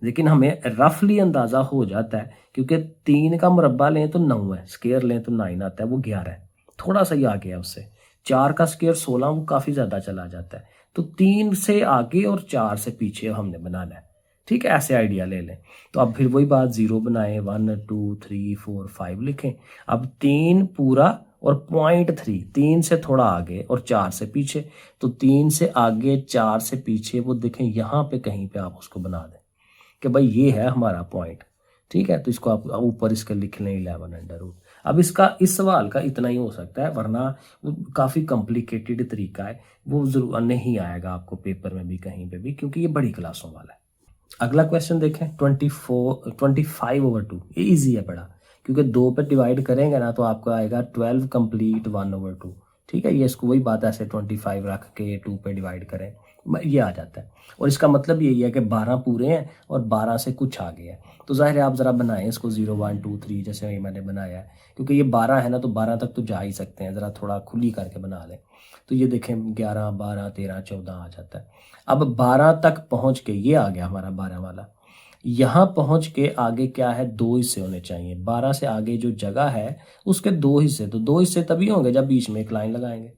लेकिन हमें रफली अंदाज़ा हो जाता है, क्योंकि 3 का मुरब्बा लें तो 9 है, स्केयर लें तो 9 आता है, वो 11 है, थोड़ा सा ही आगे है उससे। 4 का स्केयर 16, वो काफ़ी ज़्यादा चला जाता है। तो 3 से आगे और 4 से पीछे हमने बनाना है, ठीक है, ऐसे आइडिया ले लें। तो अब फिर वही बात, 0 बनाएं, 1, 2, 3, 4, 5 लिखें। अब 3 पूरा और .3, 3 से थोड़ा आगे और 4 से पीछे, तो 3 से आगे 4 से पीछे, वो देखें यहाँ पे कहीं पे आप उसको बना दें कि भाई ये है हमारा पॉइंट, ठीक है। तो इसको आप ऊपर इसके लिख लें 11√। अब इसका इस सवाल का इतना ही हो सकता है, वरना वो काफ़ी कॉम्प्लिकेटेड तरीका है, वो जरूर नहीं आएगा आपको पेपर में भी कहीं पे भी, क्योंकि ये बड़ी क्लासों वाला है। अगला क्वेश्चन देखें 25/2, ये ईजी है बड़ा, क्योंकि 2 पे डिवाइड करेंगे ना तो आपको आएगा 12 कंप्लीट 1/2, ठीक है। ये इसको वही बात ऐसे 25 रख के 2 पे डिवाइड करें, ये आ जाता है। और इसका मतलब यही है कि 12 पूरे हैं और 12 से कुछ आगे है। तो जाहिर है आप ज़रा बनाएं इसको 0, 1, 2, 3 जैसे मैंने बनाया है, क्योंकि ये 12 है ना, तो 12 तक तो जा ही सकते हैं, ज़रा थोड़ा खुली करके बना लें। तो ये देखें 11, 12, 13, 14 आ जाता है। अब 12 तक पहुँच के ये आ गया हमारा 12 वाला। यहाँ पहुँच के आगे क्या है, 2 हिस्से होने चाहिए। 12 से आगे जो जगह है उसके 2 हिस्से, तो 2 हिस्से तभी होंगे जब बीच में एक लाइन लगाएंगे।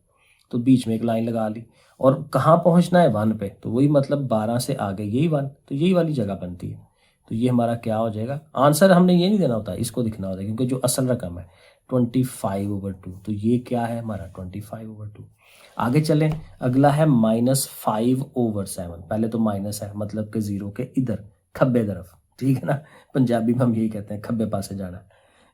तो बीच में एक लाइन लगा ली, और कहाँ पहुँचना है 1 पे, तो वही मतलब 12 से आगे यही 1, तो यही वाली जगह बनती है। तो ये हमारा क्या हो जाएगा, आंसर हमने ये नहीं देना होता, इसको दिखना होता है, क्योंकि जो असल रकम है 25/2, तो ये क्या है हमारा 25/2। आगे चलें, अगला है -5/7। पहले तो माइनस है, मतलब कि 0 के इधर खब्बे तरफ, ठीक है ना, पंजाबी में हम यही कहते हैं खब्बे पासे जाना,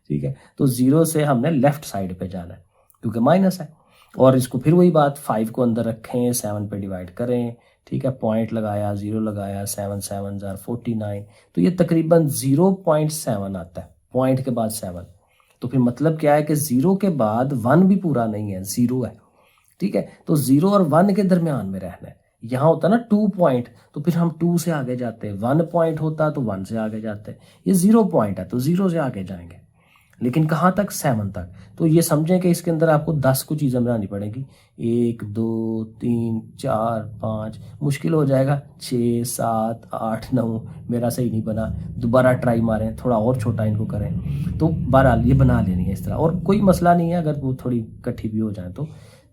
ठीक है। तो 0 से हमने लेफ्ट साइड पे जाना है, क्योंकि माइनस है। और इसको फिर वही बात, 5 को अंदर रखें, 7 पे डिवाइड करें, ठीक है, पॉइंट लगाया, 0 लगाया, 7 7 49, तो ये तकरीबन 0.7 आता है, पॉइंट के बाद 7। तो फिर मतलब क्या है कि 0 के बाद 1 भी पूरा नहीं है, 0 है, ठीक है। तो 0 और 1 के दरमियान में रहना है। यहाँ होता ना 2 पॉइंट, तो फिर हम 2 से आगे जाते हैं, 1 पॉइंट होता तो 1 से आगे जाते हैं। ये 0 पॉइंट है तो 0 से आगे जाएंगे, लेकिन कहाँ तक, 7 तक। तो ये समझें कि इसके अंदर आपको 10 को चीज़ें बनानी पड़ेगी, 1, 2, 3, 4, 5, मुश्किल हो जाएगा 6, 7, 8, 9, मेरा सही नहीं बना, दोबारा ट्राई मारें, थोड़ा और छोटा इनको करें। तो बहरहाल ये बना लेनी है इस तरह, और कोई मसला नहीं है अगर वो थोड़ी कट्ठी भी हो जाए। तो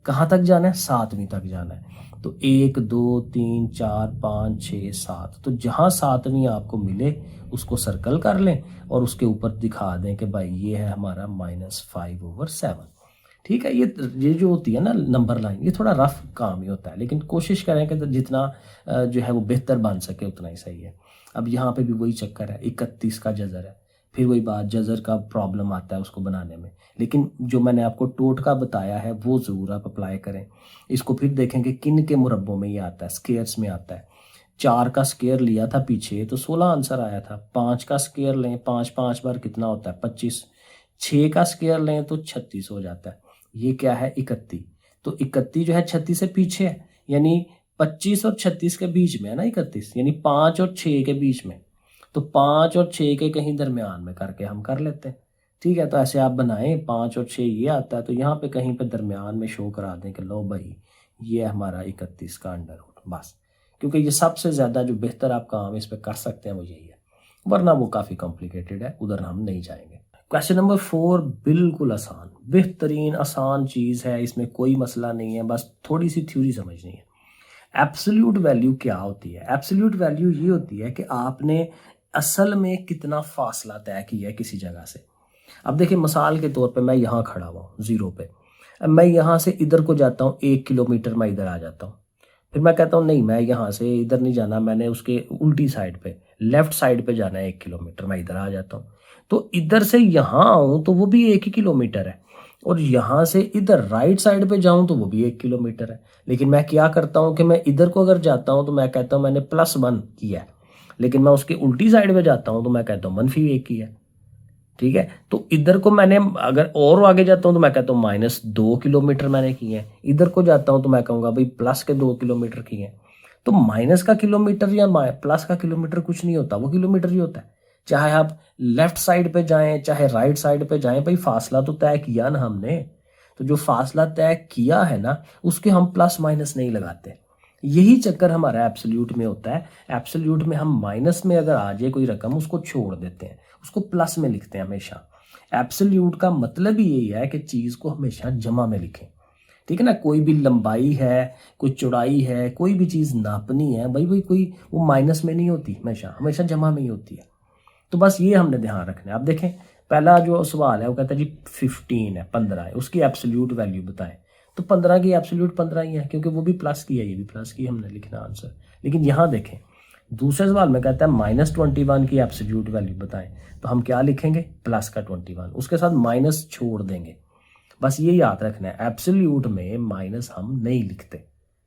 कहाँ तक जाना है, 7वीं तक जाना है। तो 1, 2, 3, 4, 5, 6, 7, तो जहाँ 7वीं आपको मिले उसको सर्कल कर लें और उसके ऊपर दिखा दें कि भाई ये है हमारा -5/7, ठीक है। ये जो होती है ना नंबर लाइन, ये थोड़ा रफ काम ही होता है, लेकिन कोशिश करें कि जितना जो है वो बेहतर बन सके उतना ही सही है। अब यहाँ पे भी वही चक्कर है, 31 का जज़र है, फिर वही बात, जजर का प्रॉब्लम आता है उसको बनाने में। लेकिन जो मैंने आपको टोटका बताया है वो ज़रूर आप अप्लाई करें। इसको फिर देखेंगे किन के मुरब्बों में ये आता है, स्केयर्स में आता है। 4 का स्केयर लिया था पीछे तो 16 आंसर आया था। 5 का स्केयर लें, 5 5 बार कितना होता है 25। 6 का स्केयर लें तो 36 हो जाता है। ये क्या है 31। तो 31 जो है 36 से पीछे है, यानी 25 और 36 के बीच में है ना 31, यानी 5 और 6 के बीच में। तो 5 और 6 के कहीं दरमियान में करके हम कर लेते हैं। ठीक है, तो ऐसे आप बनाएं, 5 और 6 ये आता है तो यहाँ पे कहीं पे दरमियान में शो करा दें कि लो भाई ये हमारा 31 का अंडर रूट, बस। क्योंकि ये सबसे ज़्यादा जो बेहतर आप काम इस पर कर सकते हैं वो यही है, वरना वो काफ़ी कॉम्प्लिकेटेड है, उधर हम नहीं जाएंगे। क्वेश्चन नंबर 4 बिल्कुल आसान, बेहतरीन आसान चीज़ है, इसमें कोई मसला नहीं है, बस थोड़ी सी थ्योरी समझनी है। एब्सोल्यूट वैल्यू क्या होती है? एब्सोल्यूट वैल्यू ये होती है कि आपने असल में कितना फासला तय किया है किसी जगह से। अब देखिए मिसाल के तौर पे मैं यहाँ खड़ा हुआ हूँ 0 पे, अब मैं यहाँ से इधर को जाता हूँ 1 किलोमीटर, मैं इधर आ जाता हूँ। फिर मैं कहता हूँ नहीं मैं यहाँ से इधर नहीं जाना, मैंने उसके उल्टी साइड पे लेफ्ट साइड पे जाना है 1 किलोमीटर, मैं इधर आ जाता हूँ। तो इधर से यहाँ आऊँ तो वो भी 1 ही किलोमीटर है, और यहाँ से इधर राइट साइड पे जाऊँ तो वो भी 1 किलोमीटर है। लेकिन मैं क्या करता हूँ कि मैं इधर को अगर जाता हूँ तो मैं कहता हूँ मैंने +1 किया है, लेकिन मैं उसकी उल्टी साइड पे जाता हूँ तो मैं कहता हूँ -1 किया है। ठीक है, तो इधर को मैंने अगर और आगे जाता हूँ तो मैं कहता हूँ -2 किलोमीटर मैंने किए हैं। इधर को जाता हूँ तो मैं कहूँगा भाई प्लस के 2 किलोमीटर किए हैं। तो माइनस का किलोमीटर या प्लस का किलोमीटर कुछ नहीं होता, वो किलोमीटर ही होता है। चाहे आप लेफ्ट साइड पे जाएं चाहे राइट साइड पे जाएं, भाई फासला तो तय किया ना हमने। तो जो फासला तय किया है ना उसके हम प्लस माइनस नहीं लगाते। यही चक्कर हमारा एब्सोल्यूट में होता है। एब्सोल्यूट में हम माइनस में अगर आ जाए कोई रकम उसको छोड़ देते हैं, उसको प्लस में लिखते हैं हमेशा। एब्सोल्यूट का मतलब ही यही है कि चीज़ को हमेशा जमा में लिखें। ठीक है ना, कोई भी लंबाई है, कोई चौड़ाई है, कोई भी चीज़ नापनी है भाई भाई कोई वो माइनस में नहीं होती, हमेशा हमेशा जमा में ही होती है। तो बस ये हमने ध्यान रखना है। आप देखें पहला जो सवाल है वो कहता है जी 15 है, 15 है, उसकी एब्सोल्यूट वैल्यू बताएं। तो 15 की एब्सोल्यूट 15 ही है, क्योंकि वो भी प्लस की है, ये भी प्लस की, हमने लिखना आंसर। लेकिन यहाँ देखें दूसरे सवाल में कहता है -21 की एब्सोल्यूट वैल्यू बताएं। तो हम क्या लिखेंगे, प्लस का 21, उसके साथ माइनस छोड़ देंगे। बस ये याद रखना है, एब्सोल्यूट में माइनस हम नहीं लिखते।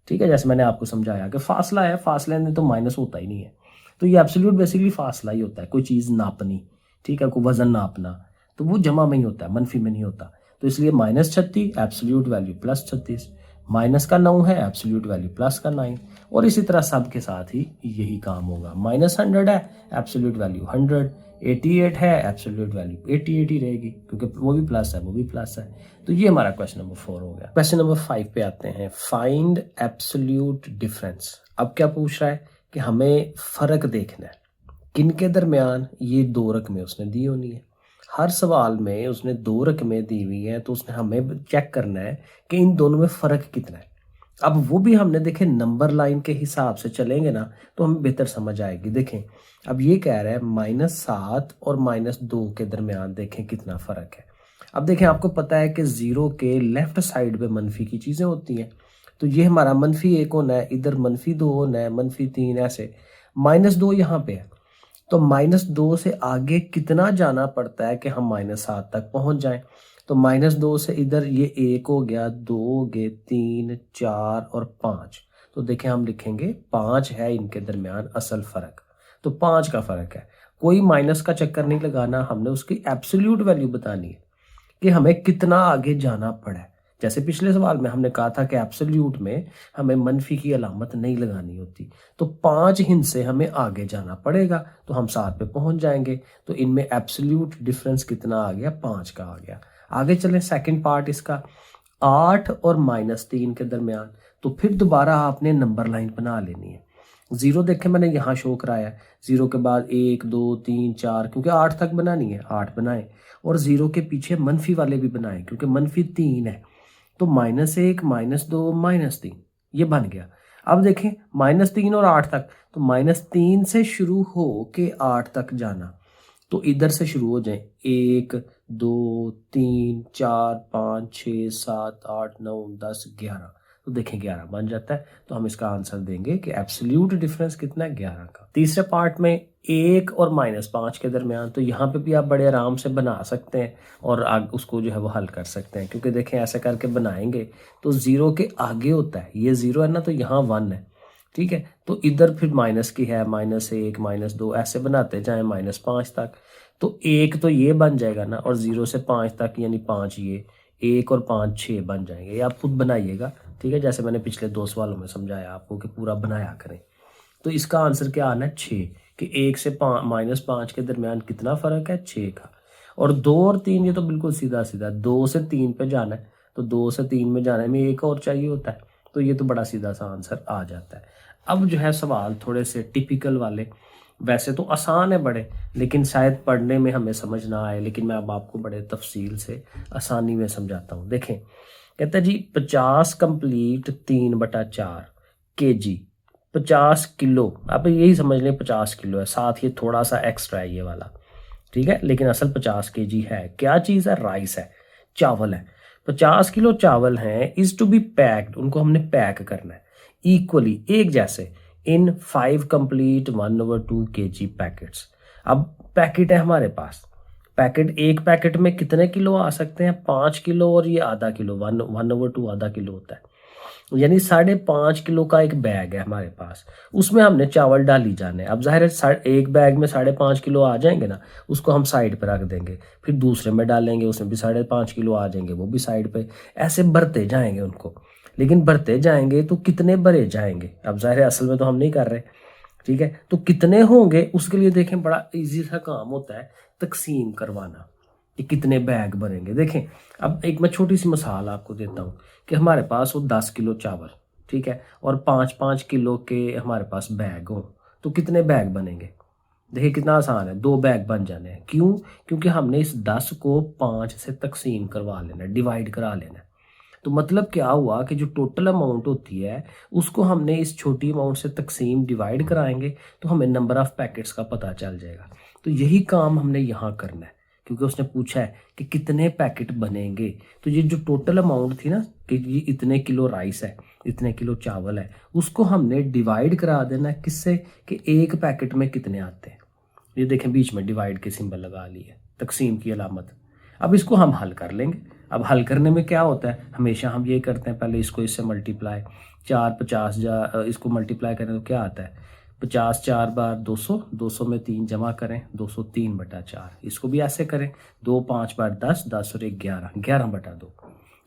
ठीक है, जैसे मैंने आपको समझाया कि फासला है, फासले में तो माइनस होता ही नहीं है। तो ये एब्सोल्यूट बेसिकली फासला ही होता है, कोई चीज़ नापनी। ठीक है, कोई वजन नापना, तो वो जमा में ही होता है, मनफी में नहीं होता। तो इसलिए -36 एब्सोल्यूट वैल्यू +36, माइनस का 9 है एब्सोल्यूट वैल्यू प्लस का 9, और इसी तरह सब के साथ ही यही काम होगा। -100 है एब्सोल्यूट वैल्यू 100, 88 है एब्सोल्यूट वैल्यू 88 ही रहेगी, क्योंकि वो भी प्लस है वो भी प्लस है। तो ये हमारा क्वेश्चन नंबर 4 हो गया। क्वेश्चन नंबर 5 पे आते हैं, फाइंड एब्सोल्यूट डिफरेंस। अब क्या पूछ रहा है कि हमें फ़र्क देखना है किन के दरमियान, ये 2 रकमें उसने दी होनी है। हर सवाल में उसने 2 रकमें दी हुई हैं, तो उसने हमें चेक करना है कि इन दोनों में फ़र्क कितना है। अब वो भी हमने देखे नंबर लाइन के हिसाब से चलेंगे ना तो हमें बेहतर समझ आएगी। देखें अब ये कह रहा है -7 और -2 के दरमियान देखें कितना फ़र्क है। अब देखें आपको पता है कि 0 के लेफ्ट साइड पे मनफी की चीज़ें होती हैं, तो ये हमारा -1 होना है, इधर -2 होना है, -3 ऐसे, -2 यहाँ पे है। तो -2 से आगे कितना जाना पड़ता है कि हम -7 तक पहुंच जाएं। तो -2 से इधर ये 1 हो गया, 2 हो गए, 3 4 और 5। तो देखें हम लिखेंगे 5 है इनके दरमियान असल फ़र्क। तो 5 का फ़र्क है, कोई माइनस का चक्कर नहीं लगाना, हमने उसकी एब्सोल्यूट वैल्यू बतानी है कि हमें कितना आगे जाना पड़ा है। जैसे पिछले सवाल में हमने कहा था कि एब्सोल्यूट में हमें मनफी की अलामत नहीं लगानी होती। तो 5 हिस्से हमें आगे जाना पड़ेगा, तो हम 7 पे पहुंच जाएंगे। तो इनमें एब्सोल्यूट डिफरेंस कितना आ गया, 5 का आ गया। आगे चलें, सेकंड पार्ट इसका 8 और -3 के दरमियान। तो फिर दोबारा आपने नंबर लाइन बना लेनी है। 0 देखें मैंने यहाँ शो कराया है, 0 के बाद 1 2 3 4, क्योंकि 8 तक बनानी है 8 बनाए, और 0 के पीछे मनफी वाले भी बनाए क्योंकि -3 है। तो -1 -2 -3 ये बन गया। अब देखें -3 और 8 तक, तो -3 से शुरू हो के 8 तक जाना, तो इधर से शुरू हो जाए 1 2 3 4 5 6 7 8 9 10 11। तो देखें 11 बन जाता है। तो हम इसका आंसर देंगे कि एब्सोल्यूट डिफरेंस कितना है, 11 का। तीसरे पार्ट में 1 और -5 के दरमियान, तो यहाँ पे भी आप बड़े आराम से बना सकते हैं और उसको जो है वो हल कर सकते हैं, क्योंकि देखें ऐसे करके बनाएंगे तो 0 के आगे होता है, ये 0 है ना, तो यहाँ 1 है, ठीक है। तो इधर फिर माइनस की है, -1 -2 ऐसे बनाते जाएं -5 तक, तो 1 तो ये बन जाएगा ना, और 0 से 5 तक यानी 5 ये, 1 और 5 6 बन जाएंगे। ये आप खुद बनाइएगा, ठीक है, जैसे मैंने पिछले 2 सवालों में समझाया आपको कि पूरा बनाया करें। तो इसका आंसर क्या आना है 6, कि 1 से -5 के दरमियान कितना फ़र्क है 6 का। और 2 और 3 ये तो बिल्कुल सीधा सीधा, 2 से 3 पे जाना है, तो 2 से 3 में जाने में 1 और चाहिए होता है, तो ये तो बड़ा सीधा सा आंसर आ जाता है। अब जो है सवाल थोड़े से टिपिकल वाले, वैसे तो आसान है बड़े, लेकिन शायद पढ़ने में हमें समझ ना आए, लेकिन मैं अब आपको बड़े तफसील से आसानी में समझाता हूँ। देखें, कहता है जी 50 कंप्लीट 3/4 kg, 50 किलो, आप यही समझ लें 50 किलो है, साथ ही थोड़ा सा एक्स्ट्रा है ये वाला, ठीक है, लेकिन असल 50 kg है। क्या चीज़ है? राइस है, चावल है। 50 किलो चावल हैं, इज टू बी पैक्ड, उनको हमने पैक करना है इक्वली, एक जैसे, इन 5 कंप्लीट 1/2 kg पैकेट्स। अब पैकेट है हमारे पास, पैकेट, एक पैकेट में कितने किलो आ सकते हैं? 5 किलो, और ये आधा किलो, 1/2 आधा किलो होता है, यानी 5.5 किलो का एक बैग है हमारे पास, उसमें हमने चावल डाली जाने। अब जाहिर है एक बैग में 5.5 किलो आ जाएंगे ना, उसको हम साइड पे रख देंगे, फिर दूसरे में डालेंगे, उसमें भी 5.5 किलो आ जाएंगे, वो भी साइड पे, ऐसे भरते जाएंगे उनको। लेकिन भरते जाएंगे तो कितने भरे जाएंगे? अब जाहिर है असल में तो हम नहीं कर रहे, ठीक है, तो कितने होंगे उसके लिए देखें बड़ा इजी सा काम होता है तकसीम करवाना, कि कितने बैग बनेंगे। देखें, अब एक मैं छोटी सी मिसाल आपको देता हूँ कि हमारे पास वो 10 किलो चावल, ठीक है, और 5-5 किलो के हमारे पास बैग हो, तो कितने बैग बनेंगे? देखिए कितना आसान है, 2 बैग बन जाने हैं। क्यों? क्योंकि हमने इस 10 को 5 से तकसीम करवा लेना है, डिवाइड करा लेना है। तो मतलब क्या हुआ कि जो टोटल अमाउंट होती है उसको हमने इस छोटी अमाउंट से तकसीम डिवाइड कराएंगे, तो हमें नंबर ऑफ पैकेट्स का पता चल जाएगा। तो यही काम हमने यहाँ करना है, क्योंकि उसने पूछा है कि कितने पैकेट बनेंगे। तो ये जो टोटल अमाउंट थी ना, कि ये इतने किलो राइस है, इतने किलो चावल है, उसको हमने डिवाइड करा देना है किससे, कि एक पैकेट में कितने आते हैं। ये देखें बीच में डिवाइड के सिंबल लगा ली है, तकसीम की अलामत। अब इसको हम हल कर लेंगे। अब हल करने में क्या होता है, हमेशा हम ये करते हैं, पहले इसको इससे मल्टीप्लाई, 4 इसको मल्टीप्लाई करें तो क्या आता है, 50 4 बार 200, 200 में 3 जमा करें, 203/4। इसको भी ऐसे करें, 2 5 बार 10, 10 और 1 11, 11/2,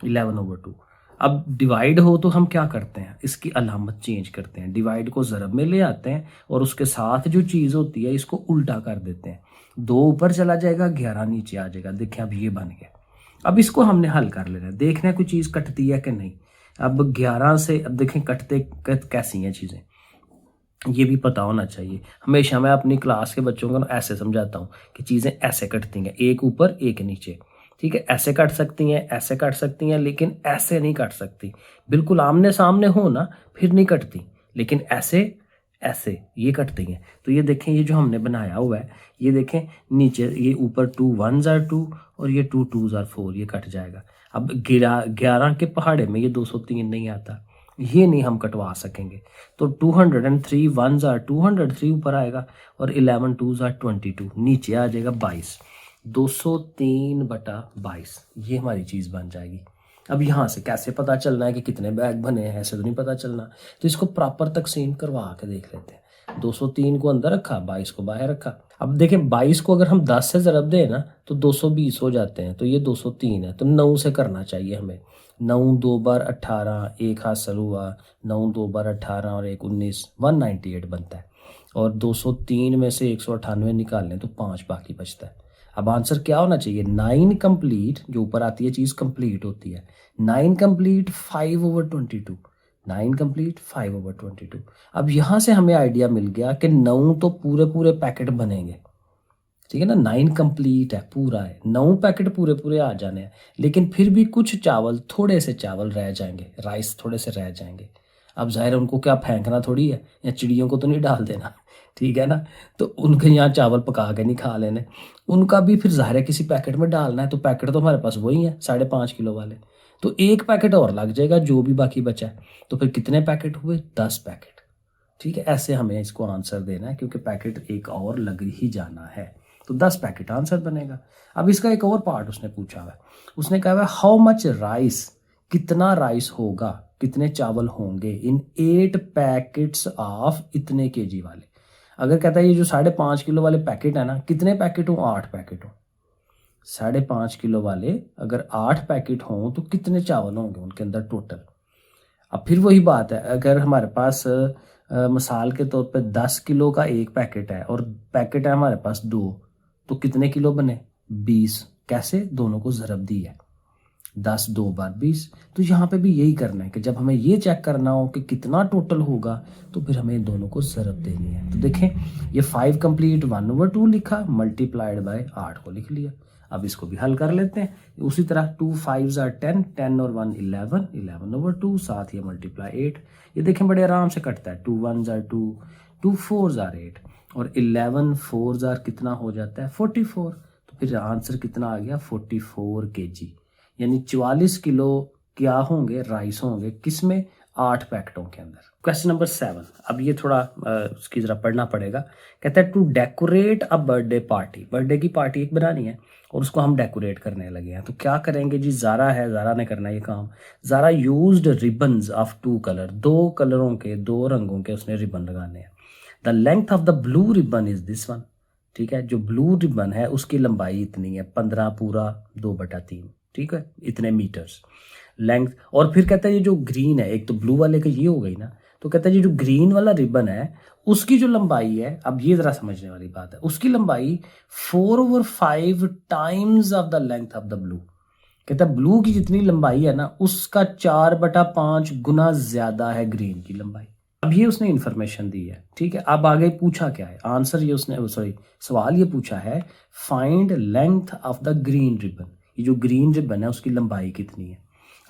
11/2। अब डिवाइड हो तो हम क्या करते हैं, इसकी अलामत चेंज करते हैं, डिवाइड को ज़रब में ले आते हैं और उसके साथ जो चीज़ होती है इसको उल्टा कर देते हैं, 2 ऊपर चला जाएगा, 11 नीचे आ जाएगा। देखें अब ये बन गया। अब इसको हमने हल कर लेना है, देखना है कोई चीज़ कटती है कि नहीं। अब 11 से, अब देखें कैसी हैं चीज़ें, ये भी पता होना चाहिए। हमेशा मैं अपनी क्लास के बच्चों को ना ऐसे समझाता हूँ कि चीज़ें ऐसे कटती हैं, एक ऊपर एक नीचे, ठीक है, ऐसे कट सकती हैं, ऐसे कट सकती हैं, लेकिन ऐसे नहीं कट सकती। बिल्कुल आमने सामने हो ना फिर नहीं कटती, लेकिन ऐसे ऐसे ये कटती हैं। तो ये देखें, ये जो हमने बनाया हुआ है, ये देखें नीचे, ये ऊपर 2 1s are 2 और ये 2 2s are 4, ये कट जाएगा। अब 11 के पहाड़े में ये 203 नहीं आता, ये नहीं हम कटवा सकेंगे। तो 203 1s are 203 ऊपर आएगा, और 11 2s are 22, नीचे आ जाएगा 22, 203/22, ये हमारी चीज़ बन जाएगी। अब यहाँ से कैसे पता चलना है कि कितने बैग बने हैं, ऐसे तो नहीं पता चलना। तो इसको प्रॉपर तकसीम करवा के देख लेते हैं। 203 को अंदर रखा, 22 को बाहर रखा। अब देखें 22 को अगर हम 10 से ज़रब दें ना तो 220 हो जाते हैं, तो ये 203 है, तो 9 से करना चाहिए हमें। 9 2 बार 18, एक हासिल हुआ, 9 2 बार 18 और 1 19, 198 बनता है। और 203 में से 198 निकालने तो 5 बाकी बचता है। अब आंसर क्या होना चाहिए, 9 कंप्लीट, जो ऊपर आती है चीज़ कंप्लीट होती है, 9 कंप्लीट 5/22, 9 कंप्लीट 5/22। अब यहाँ से हमें आइडिया मिल गया कि 9 तो पूरे पूरे पैकेट बनेंगे, ठीक है ना, 9 कंप्लीट है, पूरा है, 9 पैकेट पूरे पूरे आ जाने हैं, लेकिन फिर भी कुछ चावल, थोड़े से चावल रह जाएंगे, राइस थोड़े से रह जाएंगे। अब जाहिर है उनको क्या फेंकना थोड़ी है, या चिड़ियों को तो नहीं डाल देना, ठीक है ना, तो उनके यहाँ चावल पका के नहीं खा लेने, उनका भी फिर जाहिर है किसी पैकेट में डालना है। तो पैकेट तो हमारे पास वही है 5.5 किलो वाले, तो एक पैकेट और लग जाएगा जो भी बाकी बचा है। तो फिर कितने पैकेट हुए, 10 पैकेट, ठीक है, ऐसे हमें इसको आंसर देना है क्योंकि पैकेट एक और लग ही जाना है, तो 10 पैकेट आंसर बनेगा। अब इसका एक और पार्ट उसने पूछा हुआ है, उसने कहा हुआ हाउ मच राइस, कितना राइस होगा, कितने चावल होंगे इन 8 पैकेट्स ऑफ इतने केजी वाले। अगर कहता है ये जो 5.5 किलो वाले पैकेट है ना, कितने पैकेट हो, 8 पैकेट हो। 5.5 किलो वाले अगर 8 पैकेट हों तो कितने चावल होंगे उनके अंदर टोटल। अब फिर वही बात है, अगर हमारे पास मिसाल के तौर पे 10 किलो का एक पैकेट है और पैकेट है हमारे पास 2, तो कितने किलो बने, 20। कैसे, दोनों को ज़रब दी है, 10 2 बार 20। तो यहाँ पे भी यही करना है कि जब हमें ये चेक करना हो कि कितना टोटल होगा तो फिर हमें दोनों को ज़रब देनी है। तो देखें ये 5 कंप्लीट 1/2 लिखा, मल्टीप्लाइड बाय 8 को लिख लिया। अब इसको भी हल कर लेते हैं उसी तरह, 2 5s are 10, 10 और 1 11, 11/2, साथ ही मल्टीप्लाई 8। ये देखें बड़े आराम से कटता है, 2 1s are 2, 2 4s are 8 और 11 4s are कितना हो जाता है 44। तो फिर आंसर कितना आ गया 44 kg, यानी 44 किलो क्या होंगे, राइस होंगे, किसमें, 8 पैकेटों के अंदर। क्वेश्चन नंबर 7, अब ये थोड़ा उसकी जरा पढ़ना पड़ेगा। कहता है to decorate a birthday party, birthday की पार्टी एक बनानी है और उसको हम डेकोरेट करने लगे हैं, तो क्या करेंगे जी, ज़ारा है, ज़ारा ने करना ये काम। Zara used ribbons of 2 colour, 2 कलरों के, 2 रंगों के उसने रिबन लगाने हैं। The length of the blue ribbon is this one, ठीक है, जो ब्लू रिबन है उसकी लंबाई इतनी है, 15 पूरा 2/3, ठीक है, इतने मीटर्स लेंथ। और फिर कहता है ये जो ग्रीन है, एक तो ब्लू वाले का ये हो गई ना, तो कहता है ये जो ग्रीन वाला रिबन है उसकी जो लंबाई है, अब ये जरा समझने वाली बात है, उसकी लंबाई 4/5 times of the length of the blue. कहता है ब्लू की जितनी लंबाई है ना उसका 4/5 गुना ज्यादा है ग्रीन की लंबाई। अब ये उसने इंफॉर्मेशन दी है, ठीक है। अब आगे पूछा क्या है, आंसर ये उसने, सॉरी सवाल ये पूछा है find length of the green ribbon, ये जो ग्रीन रिबन है उसकी लंबाई कितनी है।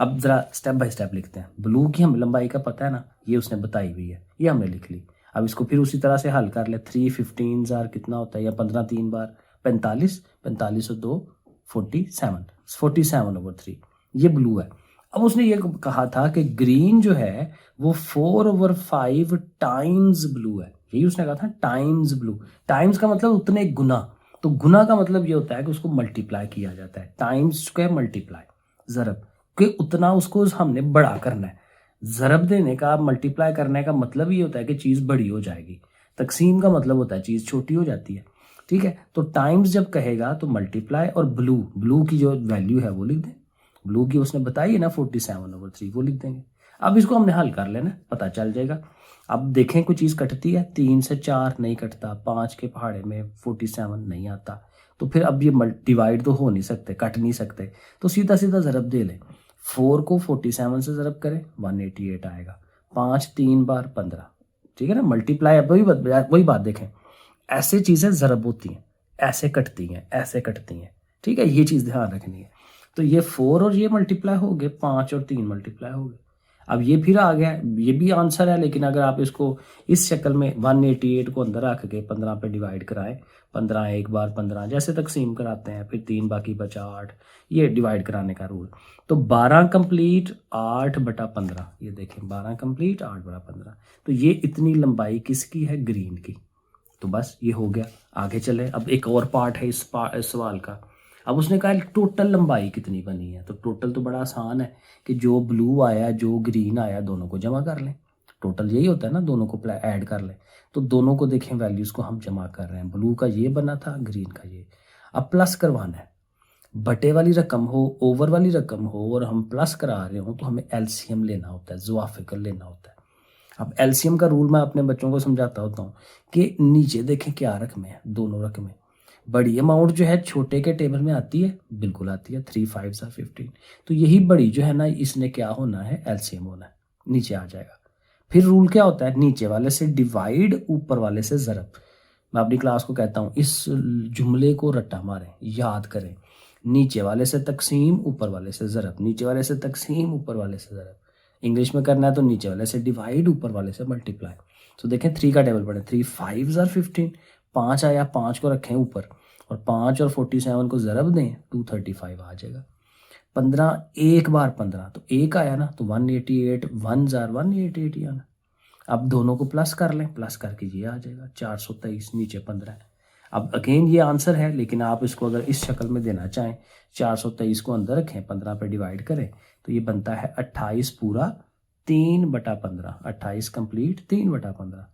अब जरा स्टेप बाय स्टेप लिखते हैं, ब्लू की हम लंबाई का पता है ना, ये उसने बताई हुई है, ये हमने लिख ली। अब इसको फिर उसी तरह से हल कर ले, 3 15 कितना होता है, या 15 3 बार 45, 45 और 2 47, 47/3, ये ब्लू है। अब उसने ये कहा था कि ग्रीन जो है वो 4/5 टाइम्स ब्लू है, यही उसने कहा था, टाइम्स ब्लू। टाइम्स का मतलब उतने गुना, तो गुना का मतलब ये होता है कि उसको मल्टीप्लाई किया जाता है, टाइम्स स्क्वायर मल्टीप्लाई, ज़रब कि उतना उसको हमने बड़ा करना है। ज़रब देने का, मल्टीप्लाई करने का मतलब ये होता है कि चीज़ बड़ी हो जाएगी, तकसीम का मतलब होता है चीज़ छोटी हो जाती है, ठीक है। तो टाइम्स जब कहेगा तो मल्टीप्लाई, और ब्लू, ब्लू की जो वैल्यू है वो लिख दें, ब्लू की उसने बताई है ना 47/3, वो लिख देंगे। अब इसको हमने हल कर लेना, पता चल जाएगा। अब देखें कोई चीज़ कटती है, 3 से 4 नहीं कटता, 5 के पहाड़े में 47 नहीं आता, तो फिर अब ये डिवाइड तो हो नहीं सकते, कट नहीं सकते, तो सीधा सीधा ज़रब दे लें। 4 को 47 से ज़रब करें 188 आएगा, 5 3 बार 15, ठीक है ना, मल्टीप्लाई। अब वही बात देखें, ऐसे चीज़ें ज़रब होती हैं, ऐसे कटती हैं, ऐसे कटती हैं, ठीक है, ये चीज़ ध्यान रखनी है। तो ये 4 और ये मल्टीप्लाई हो गए, 5 और 3 मल्टीप्लाई हो गए। अब ये फिर आ गया, ये भी आंसर है, लेकिन अगर आप इसको इस शक्ल में 188 को अंदर रख के 15 पे डिवाइड कराएं, 15 एक बार 15 जैसे तकसीम कराते हैं, फिर 3 बाकी बचा 8, ये डिवाइड कराने का रूल। तो 12 कंप्लीट 8/15, ये देखें 12 कंप्लीट 8/15, तो ये इतनी लंबाई किसकी है, ग्रीन की। तो बस ये हो गया, आगे चले। अब एक और पार्ट है इस सवाल का। अब उसने कहा टोटल लंबाई कितनी बनी है, तो टोटल तो बड़ा आसान है कि जो ब्लू आया जो ग्रीन आया दोनों को जमा कर लें, टोटल यही होता है ना, दोनों को ऐड कर लें। तो दोनों को देखें वैल्यूज़ को हम जमा कर रहे हैं, ब्लू का ये बना था, ग्रीन का ये। अब प्लस करवाना है, बटे वाली रकम हो, ओवर वाली रकम हो और हम प्लस करा रहे हो तो हमें एलसीएम लेना होता है, ज़वाफिकल लेना होता है। अब एलसीएम का रूल मैं अपने बच्चों को समझाता होता हूँ कि नीचे देखें क्या रकमें हैं, दोनों रकमें। बड़ी अमाउंट जो है छोटे के टेबल में आती है, बिल्कुल आती है, 3 5 15, तो यही बड़ी जो है ना, इसने क्या होना है, एलसीएम होना है, नीचे आ जाएगा। फिर रूल क्या होता है, नीचे वाले से डिवाइड, ऊपर वाले से ज़रब। मैं अपनी क्लास को कहता हूँ इस जुमले को रट्टा मारें, याद करें, नीचे वाले से तकसीम, ऊपर वाले से ज़रब, नीचे वाले से तकसीम, ऊपर वाले से ज़रब। इंग्लिश में करना है तो नीचे वाले से डिवाइड, ऊपर वाले से मल्टीप्लाई। तो देखें 3 का टेबल पढ़ें, 3 5s are 15, 5 आया, 5 को रखें ऊपर और 5 और 47 को ज़रब दें, 235 आ जाएगा। 15 एक बार 15, तो एक आया ना, तो 188, 1s are 188 आना। अब दोनों को प्लस कर लें, प्लस करके ये आ जाएगा 423, नीचे 15 है। अब अगेन ये आंसर है, लेकिन आप इसको अगर इस शक्ल में देना चाहें, 423 को अंदर रखें, 15 पे डिवाइड करें, तो ये बनता है 28 पूरा 3/15, 28 कंप्लीट 3/15।